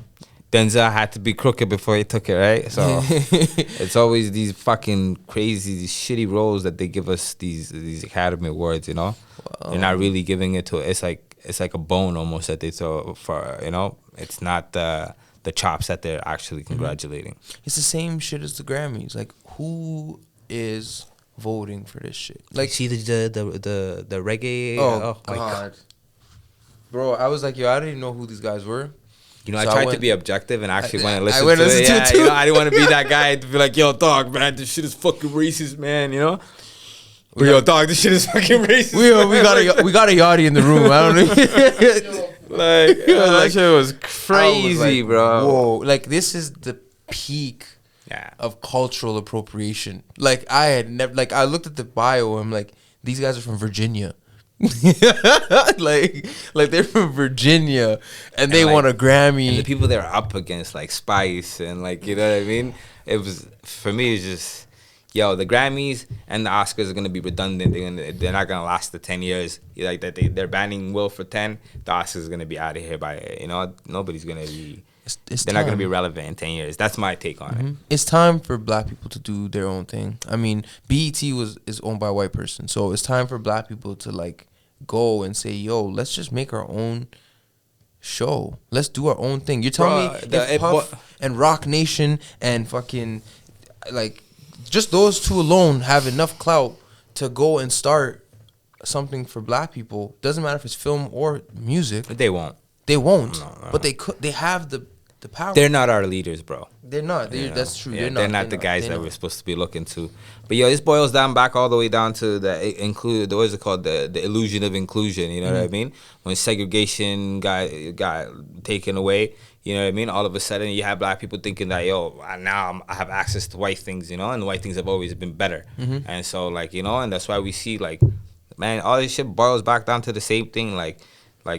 Denzel had to be crooked before he took it, right? So it's always these fucking crazy, these shitty roles that they give us these Academy Awards. You know, they're not really giving it to. It's like a bone almost that they throw for. You know, it's not the chops that they're actually congratulating. It's the same shit as the Grammys. Like, who is voting for this shit? Like, Like, see the reggae. oh my God, bro, I was like, yo, I didn't even know who these guys were. You know, So I tried to went- be objective and actually went and I listened went to and it. listened to Yeah, it too. you know, I didn't want to be that guy to be like, yo, dog, man, this shit is fucking racist, man, you know? Or, yo, dog, this shit is fucking racist. We got a yachty in the room. I don't know. Like, that shit was I was crazy, like, bro. Whoa, like, this is the peak Yeah. of cultural appropriation. Like, I had never, like, I looked at the bio, I'm like, these guys are from Virginia. like they're from Virginia and they like- won a Grammy. And the people they're up against, like Spice and, like, you know what I mean? It was, for me, it's just, yo, the Grammys and the Oscars are gonna be redundant. They're not gonna last the 10 years. Like that, they're banning Will for 10. The Oscars is gonna be out of here by, you know, nobody's gonna be. It's They're not gonna time. be relevant in 10 years. That's my take on it. It's time for black people to do their own thing. I mean, BET is owned by a white person, so it's time for black people to, like, go and say, yo, let's just make our own show. Let's do our own thing. You're telling Bruh, me if Puff and Rock Nation and fucking, like, just those two alone have enough clout to go and start something for black people, doesn't matter if it's film or music, But they won't. they won't. No. But they could. They have the power. They're not our leaders, bro. They're not. You know? That's true. Yeah, they're not the guys They're that not. we're supposed to be looking to. But yo, this boils down back all the way down to what is it called? The illusion of inclusion. You know what I mean? When segregation got taken away, you know what I mean? All of a sudden, you have black people thinking that, yo, now I have access to white things, you know, and white things have always been better. And so, like, you know, and that's why we see, like, man, all this shit boils back down to the same thing, like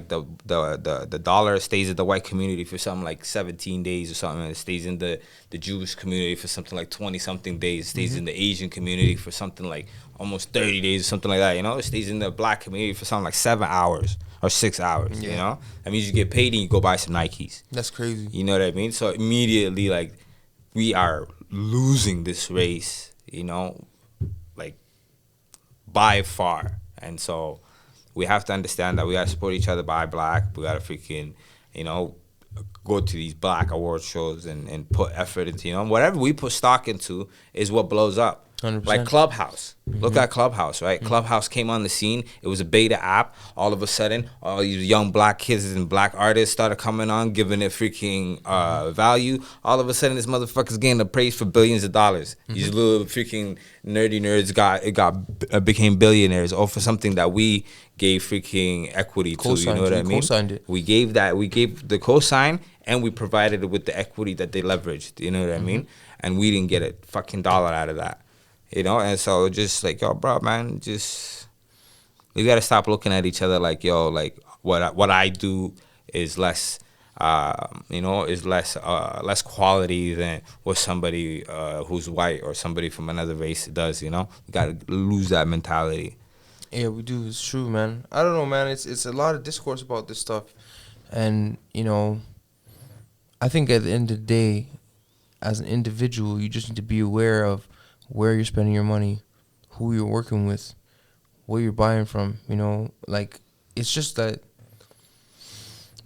the dollar stays in the white community for something like 17 days or something, and it stays in the Jewish community for something like 20 something days. It stays in the Asian community for something like almost 30 days or something like that. You know, it stays in the black community for something like 7 hours or 6 hours. You Yeah. know, that means you get paid and you go buy some Nikes. That's crazy. You know what I mean? So immediately, like, we are losing this race. You know, like, by far, and so. We have to understand that we gotta support each other by black. We gotta freaking, you know, go to these black award shows and put effort into, you know, whatever we put stock into is what blows up. 100%. Like Clubhouse. Look at Clubhouse, right? Clubhouse came on the scene. It was a beta app. All of a sudden, all these young black kids and black artists started coming on, giving it freaking value. All of a sudden, this motherfucker's getting appraised for billions of dollars. These little freaking nerdy nerds became billionaires, all for something that we gave freaking equity to. You know what I mean? Co-signed it. We gave the cosign, and we provided it with the equity that they leveraged. You know what I mean? And we didn't get a fucking dollar out of that. You know, and so just like, yo, bro, man, just we gotta stop looking at each other like, yo, like what I do is less is less quality than what somebody who's white or somebody from another race does. We gotta lose that mentality. Yeah, we do. It's true, man. I don't know, man. It's a lot of discourse about this stuff, and I think at the end of the day, as an individual, you just need to be aware of where you're spending your money, who you're working with, what you're buying from. Like it's just that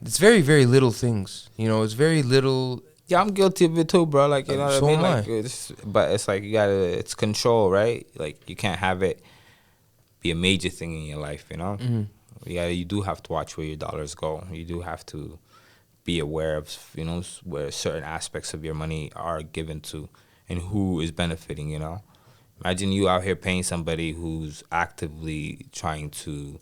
it's very, very little things. It's very little. Yeah, I'm guilty of it too, bro. Like you know what So I mean. am I. Like, but it's like it's control, right? Like you can't have it be a major thing in your life, Mm-hmm. You do have to watch where your dollars go. You do have to be aware of where certain aspects of your money are given to and who is benefiting. Imagine you out here paying somebody who's actively trying to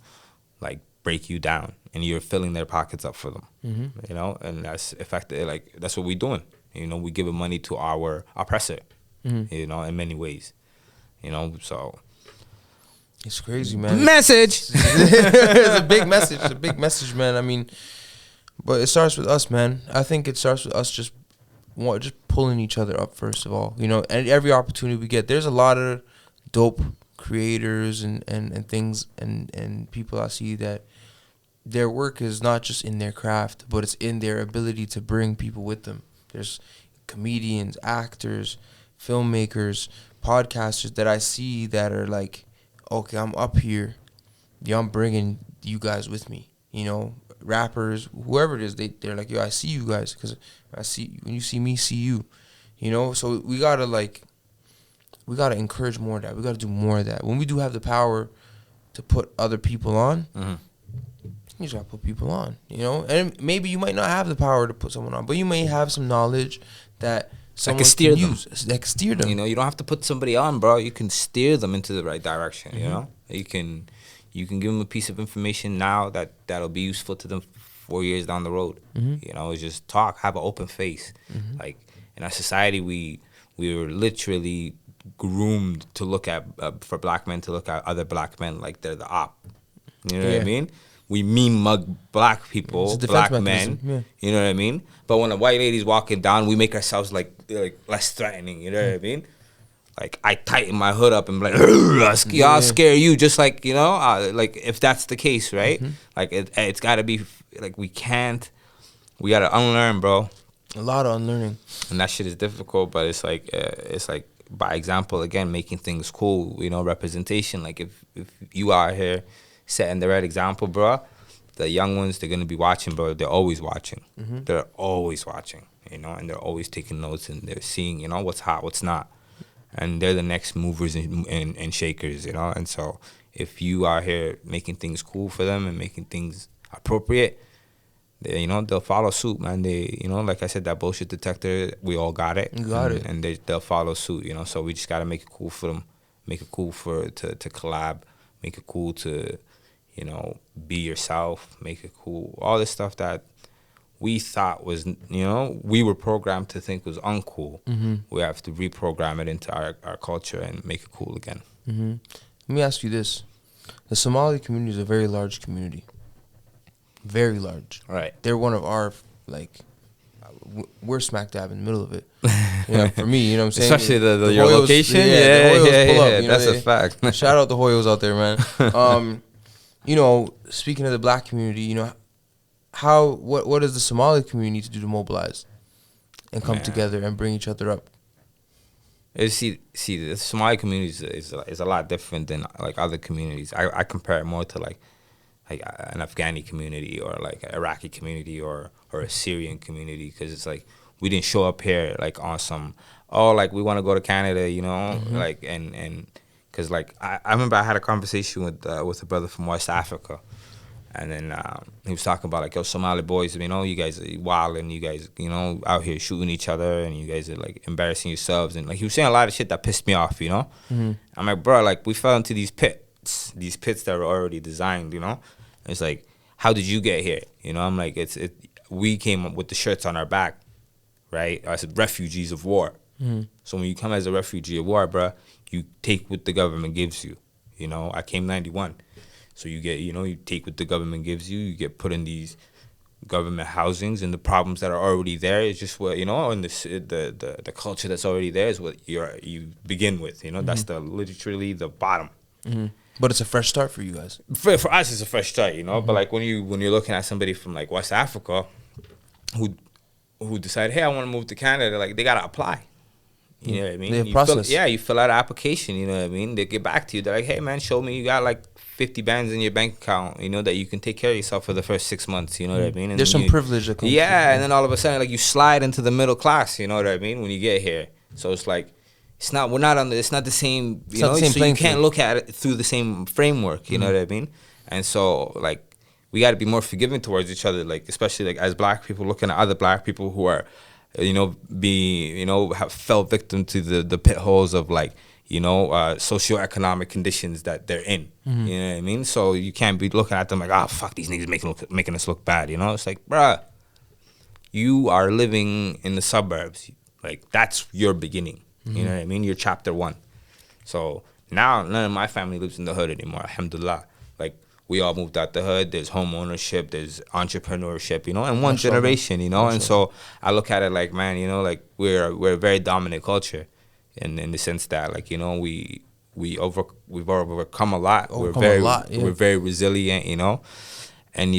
like break you down, and you're filling their pockets up for them. Mm-hmm. And that's effective. Like that's what we're doing. We giving money to our oppressor. Mm-hmm. In many ways. So. It's crazy, man. Message. It's a big message. It's a big message, man. I mean, but it starts with us, man. I think it starts with us just pulling each other up, first of all. And every opportunity we get. There's a lot of dope creators and things and people I see that their work is not just in their craft, but it's in their ability to bring people with them. There's comedians, actors, filmmakers, podcasters that I see that are like, okay, I'm up here. Yeah, I'm bringing you guys with me. Rappers, whoever it is, they're like, yo, I see you guys because when you see me, see you. So we gotta encourage more of that. We gotta do more of that. When we do have the power to put other people on, Mm-hmm. you just gotta put people on. And maybe you might not have the power to put someone on, but you may have some knowledge that someone steer can them. use. That can steer them. You don't have to put somebody on, bro. You can steer them into the right direction. Mm-hmm. You can give them a piece of information now that'll be useful to them 4 years down the road. Mm-hmm. It's just talk, have an open face. Mm-hmm. Like in our society, we were literally groomed to look at for black men to look at other black men like they're the op. You know what I mean? We meme mug black people, black men. Yeah. You know what I mean? But when a white lady's walking down, we make ourselves like less threatening. You know what I mean? Like I tighten my hood up and be like, I'll scare you. Just like like if that's the case, right? Mm-hmm. Like it's got to be like we gotta unlearn, bro. A lot of unlearning. And that shit is difficult, but it's like by example again, making things cool. Representation. Like if you are here setting the right example, bro, the young ones, they're gonna be watching, bro. They're always watching. Mm-hmm. They're always watching, and they're always taking notes, and they're seeing, what's hot, what's not, and they're the next movers and shakers, And so if you are here making things cool for them and making things appropriate, they'll follow suit, man. They, like I said, that bullshit detector, we all got it. You got it. And they'll follow suit, So we just gotta make it cool for them, make it cool to collab, make it cool to, be yourself, make it cool. All this stuff that we thought was, we were programmed to think was uncool. Mm-hmm. We have to reprogram it into our culture and make it cool again. Mm-hmm. Let me ask you this. The Somali community is a very large community. Very large. Right. They're one of our, we're smack dab in the middle of it. For me, what I'm saying? Especially the your Hoyos, location? the Hoyos pull up, That's a fact. Shout out the Hoyos out there, man. Speaking of the black community, what does the Somali community need to do to mobilize and come together and bring each other up? See, the Somali community is a lot different than like other communities. I compare it more to like an Afghani community or like an Iraqi community or a Syrian community, because it's like we didn't show up here like on some like we want to go to Canada, Mm-hmm. like and because like I remember I had a conversation with a brother from West Africa, and then he was talking about like, yo, Somali boys, you guys are wild and you guys out here shooting each other and you guys are like embarrassing yourselves, and like he was saying a lot of shit that pissed me off, Mm-hmm. I'm like, bro, like we fell into these pits that were already designed, It's like, how did you get here? I'm like, we came up with the shirts on our back, right? As refugees of war. Mm-hmm. So when you come as a refugee of war, bro, you take what the government gives you. I came 91. So you get, you take what the government gives you. You get put in these government housings and the problems that are already there. It's just what, you know, and the culture that's already there is what you begin with. You know, that's literally the bottom. But it's a fresh start for you guys. For us, it's a fresh start, you know. But like when you're looking at somebody from like West Africa, who decide, hey, I want to move to Canada, like they gotta apply. You know what I mean? They have process. You fill out an application. You know what I mean? They get back to you. They're like, hey man, show me you got like 50 bands in your bank account. You know that you can take care of yourself for the first 6 months. You know what I mean? And There's some privilege that comes. And then all of a sudden, like you slide into the middle class. You know what I mean? When you get here, so it's like. It's not the same, you know, so you can't look at it through the same framework, you know what I mean? And so, like, we got to be more forgiving towards each other, like, especially, like, as black people looking at other black people who are, you know, have fell victim to the pit holes of, like, you know, socioeconomic conditions that they're in, you know what I mean? So you can't be looking at them like, oh, fuck, these niggas making us look bad, you know? It's like, bruh, you are living in the suburbs. Like, that's your beginning. You know what I mean? You're chapter 1. So now none of my family lives in the hood anymore, alhamdulillah. Like we all moved out the hood. There's home ownership, there's entrepreneurship, you know, in one generation, you know. And so I look at it like, man, you know, like we're a very dominant culture, and in the sense that, like, you know, we've overcome a lot. We're very resilient, you know. And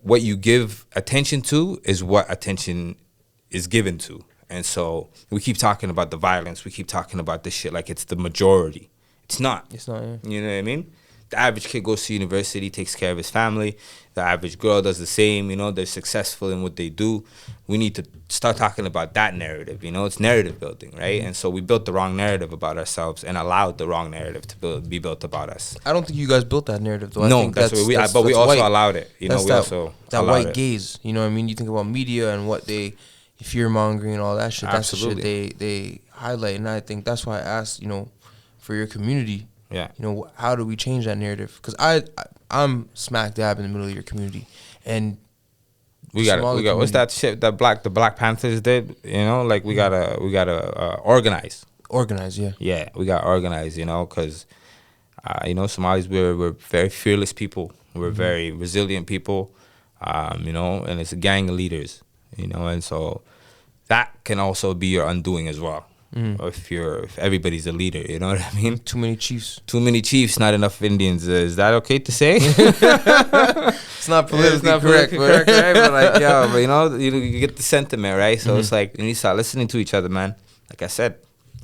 what you give attention to is what attention is given to. And so we keep talking about the violence. We keep talking about this shit like it's the majority. It's not. It's not, yeah. You know what I mean? The average kid goes to university, takes care of his family. The average girl does the same. You know, they're successful in what they do. We need to start talking about that narrative. You know, it's narrative building, right? And so we built the wrong narrative about ourselves and allowed the wrong narrative to be built about us. I don't think you guys built that narrative, though. No, I think that's what but we also allowed it. You know, we also that allowed white it. gaze. You know what I mean? You think about media and what they fear mongering and all that shit. That's Absolutely. the shit they highlight, and I think that's why I asked, you know, for your community. Yeah. You know, how do we change that narrative? Because I'm smack dab in the middle of your community, and we got what's that shit that the Black Panthers did? You know, like we gotta organize. Organize, yeah. Yeah, we got organized. You know, because you know, Somalis we're very fearless people. We're very resilient people. You know, and it's a gang of leaders. You know, and so that can also be your undoing as well. If everybody's a leader, you know what I mean? Too many chiefs, not enough Indians. Is that okay to say? It's not politically correct, right? But like, yeah, but you know, you get the sentiment, right? So it's like you need to start listening to each other, man. Like I said,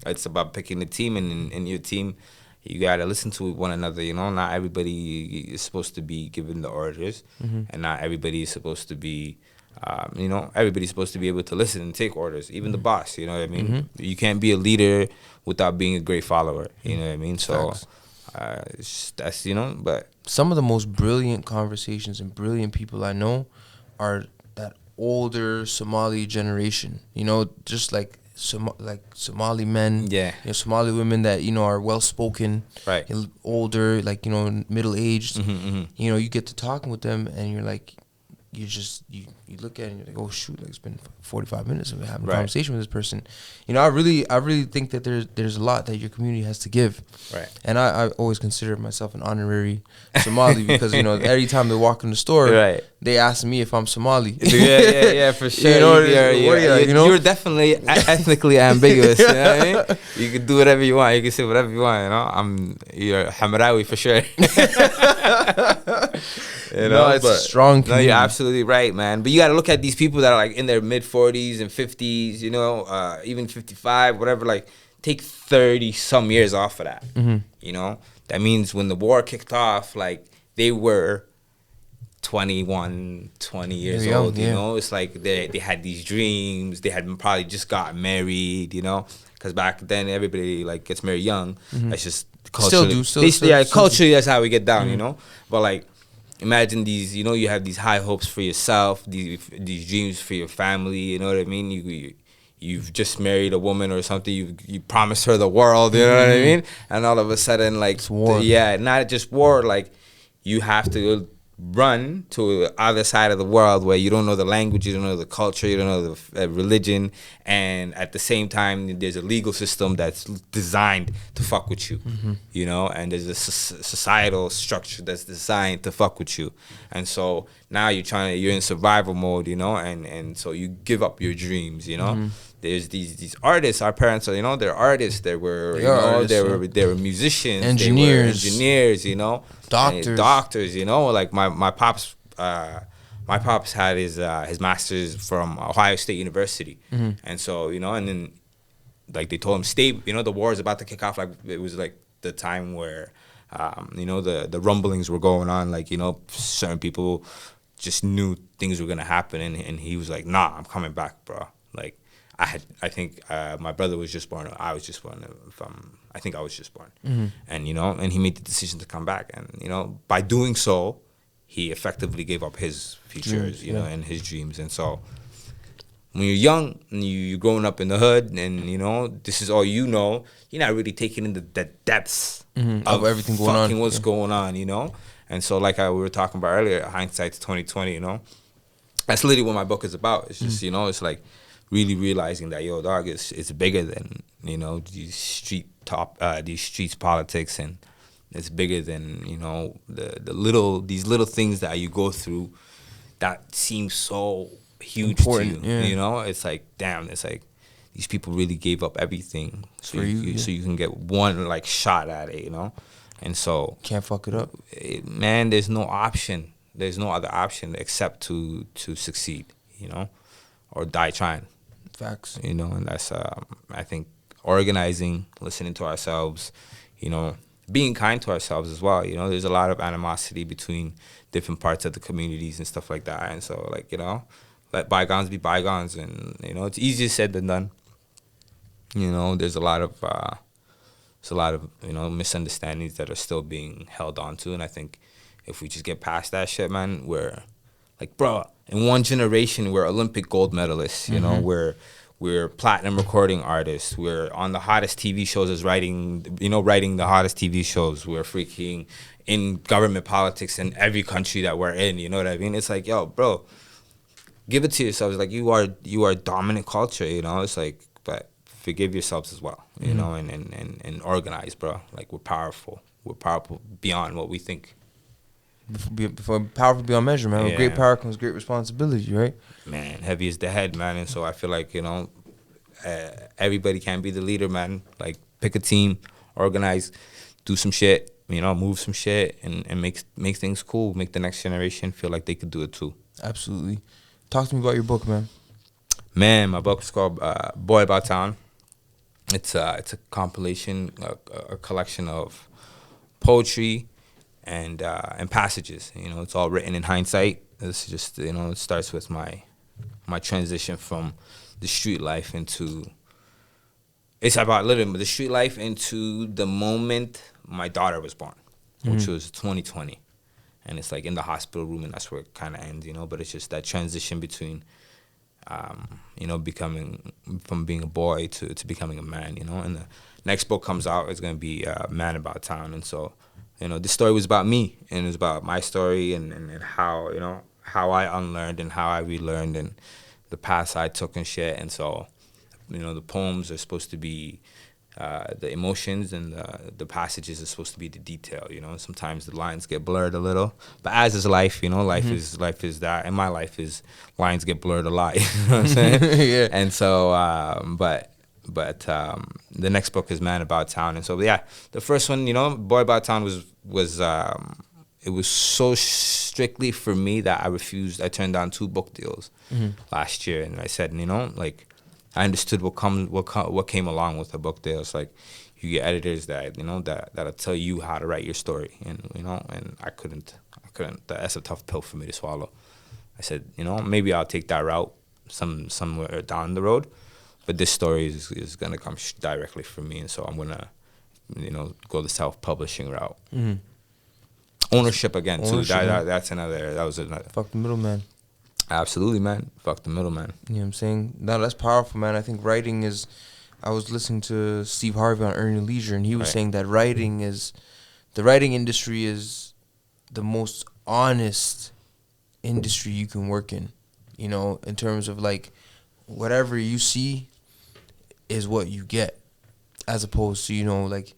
it's about picking the team, and in your team, you gotta listen to one another. You know, not everybody is supposed to be given the orders, and not everybody is supposed to be. You know, everybody's supposed to be able to listen and take orders, even the boss, you know what I mean? You can't be a leader without being a great follower, you know what I mean? So, that's, you know, but... Some of the most brilliant conversations and brilliant people I know are that older Somali generation, you know, just like Somali men, you know, Somali women that, you know, are well-spoken, right, older, like, you know, middle-aged, you know, you get to talking with them and you're like... You look at it and you're like, oh shoot, like it's been 45 minutes of having a conversation with this person. You know, I really think that there's a lot that your community has to give. Right. And I always consider myself an honorary Somali because, you know, every time they walk in the store, they ask me if I'm Somali. Yeah, for sure. You know, you're definitely ethnically ambiguous. You know what I mean? You can do whatever you want. You can say whatever you want. You're Hamrawi for sure. You know, it's a strong community. No, you're absolutely right, man. But you got to look at these people that are like in their mid 40s and 50s, you know, even 55, whatever. Like, take 30 some years off of that. You know, that means when the war kicked off, like they were 21, 20 years old. You know, it's like they had these dreams. They had probably just got married. You know, because back then everybody like gets married young. That's just culturally. Culturally, that's how we get down. You know, but like. Imagine these, you know, you have these high hopes for yourself, these dreams for your family, you know what I mean? You've just married a woman or something, you promised her the world, you know what I mean? And all of a sudden, like, it's war. Not just war, like, you have to run to the other side of the world where you don't know the language, you don't know the culture, you don't know the religion, and at the same time there's a legal system that's designed to fuck with you, you know, and there's a societal structure that's designed to fuck with you, and so now you're in survival mode, you know, and so you give up your dreams, you know. There's these artists. Our parents are, you know, they're artists. They were musicians, engineers, you know, doctors, you know. Like my pops had his master's from Ohio State University, and so, you know, and then like they told him, stay, you know, the war is about to kick off. Like it was like the time where you know, the rumblings were going on. Like, you know, certain people just knew things were gonna happen, and he was like, nah, I'm coming back, bro. Like, I think my brother was just born. I was just born. I think I was just born. And, you know, and he made the decision to come back. And, you know, by doing so, he effectively gave up his futures, you know, and his dreams. And so when you're young and you're growing up in the hood and, you know, this is all you know, you're not really taking in the depths of everything going on. What's going on, you know? And so like we were talking about earlier, hindsight's 2020, you know? That's literally what my book is about. It's just, you know, it's like, really realizing that, yo, dog, it's bigger than, you know, these streets politics, and it's bigger than, you know, these little things that you go through that seem so huge important to you. You know, it's like, damn, it's like these people really gave up everything so you can get one like shot at it, you know, and so can't fuck it up, man. There's no option. There's no other option except to succeed, you know, or die trying. Facts. You know, and that's, I think, organizing, listening to ourselves, you know, being kind to ourselves as well. You know, there's a lot of animosity between different parts of the communities and stuff like that. And so, like, you know, let bygones be bygones. And, you know, it's easier said than done. You know, there's a lot of, you know, misunderstandings that are still being held on to. And I think if we just get past that shit, man, we're, like, bro, in one generation, we're Olympic gold medalists, you know, we're platinum recording artists, we're on the hottest TV shows as writing the hottest TV shows, we're freaking in government politics in every country that we're in, you know what I mean? It's like, yo, bro, give it to yourselves. Like, you are dominant culture, you know? It's like, but forgive yourselves as well, you know, and organize, bro. Like, we're powerful beyond what we think. Before powerful beyond measure, man. With great power comes great responsibility, right? Man, heavy is the head, man. And so I feel like, you know, everybody can be the leader, man. Like, pick a team, organize, do some shit, you know, move some shit, and make things cool. Make the next generation feel like they could do it too. Absolutely. Talk to me about your book, man. Man, my book is called Boy About Town. It's a compilation, a collection of poetry and passages. You know, it's all written in hindsight. This is just, you know, it starts with my transition from the street life into, it's about literally the street life into the moment my daughter was born, which was 2020. And it's like in the hospital room, and that's where it kind of ends, you know. But it's just that transition between, you know, becoming from being a boy to becoming a man, you know. And the next book comes out, it's going to be Man About Town. And so, you know, this story was about me, and it was about my story and how, you know, how I unlearned and how I relearned and the paths I took and shit. And so, you know, the poems are supposed to be the emotions, and the passages are supposed to be the detail, you know. Sometimes the lines get blurred a little, but as is life, you know, life is that, and my life is lines get blurred a lot, you know what I'm saying? Yeah. And so, but the next book is Man About Town. And so, yeah, the first one, you know, Boy About Town was it was so strictly for me that I turned down 2 book deals last year. And I said, you know, like, I understood what came along with a book deal. It's like, you get editors that, you know, that'll tell you how to write your story. And, you know, and I couldn't, that's a tough pill for me to swallow. I said, you know, maybe I'll take that route somewhere down the road. But this story is going to come directly from me. And so I'm going to, you know, go the self-publishing route. Ownership again, too. That was another. Fuck the middleman. Absolutely, man. Fuck the middleman. You know what I'm saying? No, that's powerful, man. I think writing is... I was listening to Steve Harvey on Earning Leisure, and he was saying that the writing industry is the most honest industry you can work in, you know, in terms of like whatever you see is what you get, as opposed to, you know, like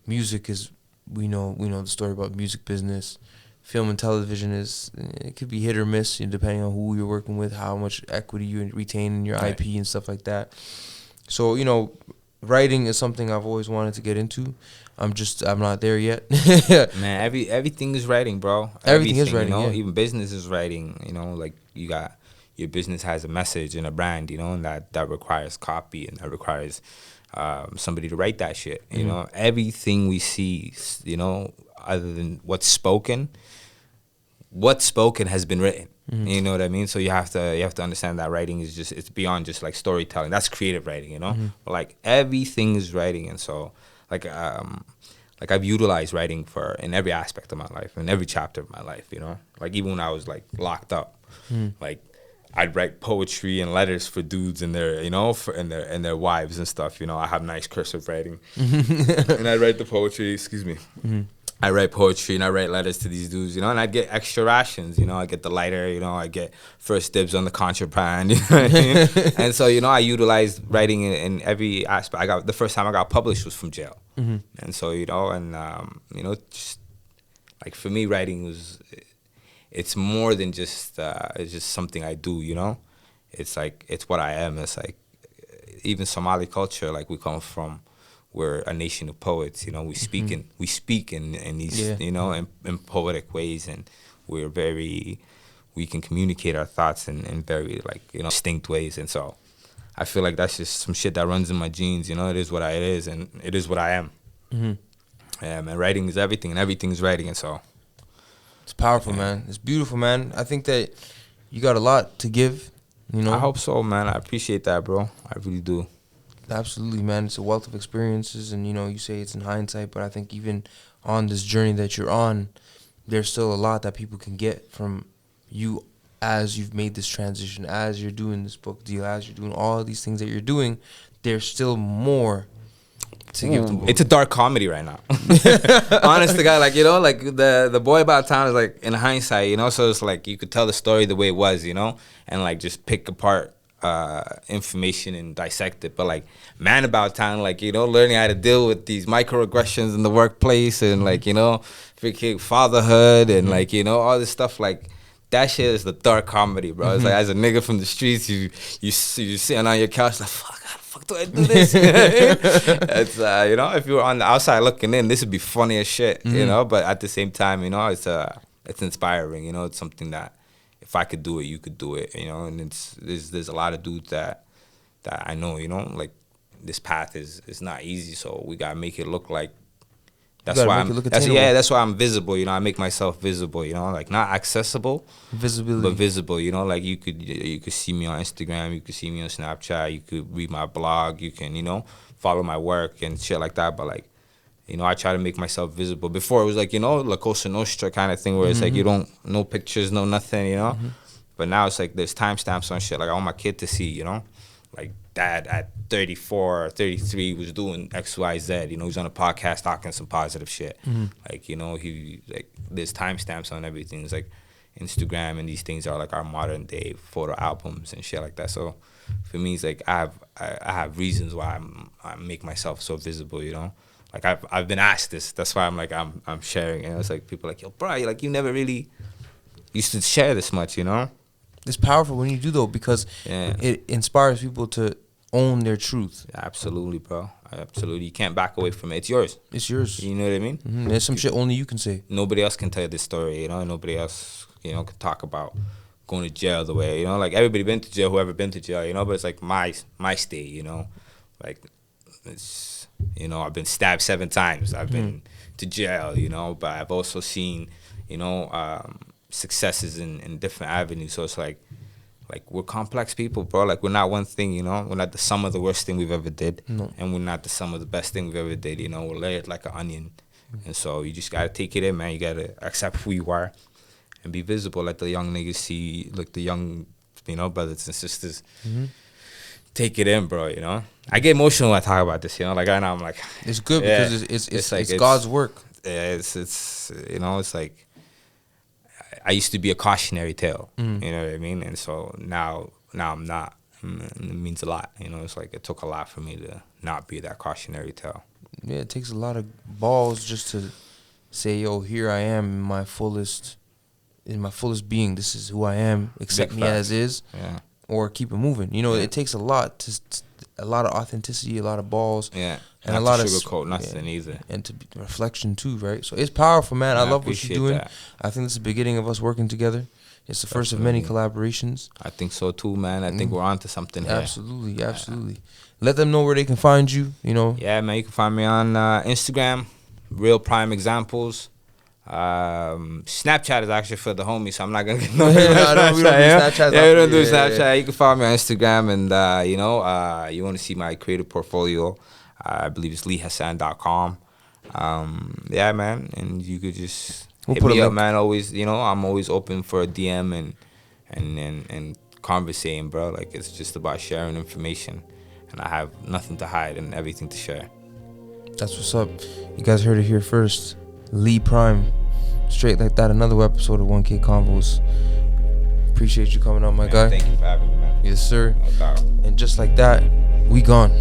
music is, we know the story about music business. Film and television it could be hit or miss, you know, depending on who you're working with, how much equity you retain in your IP and stuff like that. So, you know, writing is something I've always wanted to get into. I'm not there yet. Man, everything is writing, bro. Everything is writing, you know? yeah. Even business is writing, you know, like you got your business has a message and a brand, you know, and that requires copy and that requires somebody to write that shit, you know. Everything we see, you know, other than what's spoken has been written. You know what I mean? So you have to understand that writing is just, it's beyond just like storytelling. That's creative writing, you know. But like everything is writing, and so like I've utilized writing in every aspect of my life, in every chapter of my life, you know. Like even when I was like locked up, like I'd write poetry and letters for dudes and their, you know, and their wives and stuff, you know. I have nice cursive writing, and I write the poetry. Excuse me. I write poetry and I write letters to these dudes, you know, and I'd get extra rations, you know. I get the lighter, you know, I get first dibs on the contraband, you know what I mean? And so, you know, I utilized writing in every aspect. The first time I got published was from jail. And so, you know, and, you know, just like for me, writing it's more than just, it's just something I do, you know. It's like, it's what I am. It's like, even Somali culture, like we come from, we're a nation of poets, you know. We speak in these, you know, in poetic ways, and we can communicate our thoughts in very, like, you know, distinct ways. And so I feel like that's just some shit that runs in my genes, you know. It is what it is, and it is what I am. Yeah, man, writing is everything, and everything is writing, and so it's powerful, man. It's beautiful, man. I think that you got a lot to give, you know. I hope so, man. I appreciate that, bro. I really do. Absolutely, man. It's a wealth of experiences, and, you know, you say it's in hindsight, but I think even on this journey that you're on, there's still a lot that people can get from you as you've made this transition, as you're doing this book deal, as you're doing all of these things that you're doing. There's still more to give them. It's a dark comedy right now. Honest to God, like, you know, like the Boy About Town is like in hindsight, you know, so it's like you could tell the story the way it was, you know, and like just pick apart information and dissect it. But like Man About Town, like, you know, learning how to deal with these microaggressions in the workplace and like, you know, freaking fatherhood and like, you know, all this stuff, like that shit is the dark comedy, bro. It's like, as a nigga from the streets, you sitting on your couch like, fuck, how the fuck do I do this? It's you know, if you were on the outside looking in, this would be funny as shit, you know. But at the same time, you know, it's inspiring, you know. It's something that if I could do it, you could do it, you know. And there's a lot of dudes that I know, you know, like this path is not easy, so we gotta make it look like. That's why I'm visible, you know. I make myself visible, you know, like not accessible, Visibility, but visible, you know. Like you could see me on Instagram, you could see me on Snapchat, you could read my blog, you can, you know, follow my work and shit like that. But like, you know, I try to make myself visible. Before it was like, you know, La Cosa Nostra kind of thing where it's like you don't, no pictures, no nothing, you know. But now it's like there's timestamps on shit. Like I want my kid to see, you know, like dad at 34 or 33 was doing X, Y, Z. You know, he's on a podcast talking some positive shit. Like, you know, there's timestamps on everything. It's like Instagram and these things are like our modern day photo albums and shit like that. So for me, it's like I have reasons why I make myself so visible, you know. Like I've been asked this. That's why I'm like I'm sharing. And it's like people are like, yo, bro, like you never really used to share this much, you know. It's powerful when you do, though, because it inspires people to own their truth. Absolutely, bro. Absolutely. You can't back away from it. It's yours. It's yours. You know what I mean? There's some shit only you can say. Nobody else can tell this story, you know. Nobody else, you know, can talk about going to jail the way, you know. Like everybody been to jail, whoever been to jail, you know. But it's like my state, you know. Like it's, you know, I've been stabbed 7 times. I've been to jail, you know. But I've also seen, you know, successes in different avenues. So it's like we're complex people, bro. Like we're not one thing, you know. We're not the sum of the worst thing we've ever did, and we're not the sum of the best thing we've ever did, you know. We're layered like an onion, and so you just gotta take it in, man. You gotta accept who you are and be visible. Let the young niggas see, like the young, you know, brothers and sisters. Take it in, bro. You know, I get emotional when I talk about this. You know, like right now I'm like, it's good because it's God's work. Yeah, it's you know, it's like I used to be a cautionary tale. You know what I mean? And so now I'm not. It means a lot. You know, it's like it took a lot for me to not be that cautionary tale. Yeah, it takes a lot of balls just to say, yo, here I am in my fullest being. This is who I am. Accept me as is. Yeah. Or keep it moving. You know, it takes a lot a lot of authenticity, a lot of balls. Yeah. And not a lot to of sugarcoat nothing either. And to be reflection too, right? So it's powerful, man. I love what you're doing. That. I think it's the beginning of us working together. It's the first of many collaborations. I think so too, man. I think we're onto something here. Absolutely. Let them know where they can find you, you know. Yeah, man, you can find me on Instagram, Real Prime Examples. Snapchat is actually for the homies, so I'm not gonna get no. We don't do Snapchat. Yeah, we don't do Snapchat. Yeah. You can find me on Instagram, and you know, you want to see my creative portfolio? I believe it's LeeHassan.com. Yeah, man, and you could just hit me up, man. Always, you know, I'm always open for a DM and conversating, bro. Like, it's just about sharing information, and I have nothing to hide and everything to share. That's what's up. You guys heard it here first. Lee Prime, straight like that. Another episode of 1K Convos. Appreciate you coming on, my guy. Thank you for having me, man. Yes, sir. No doubt. And just like that, we gone.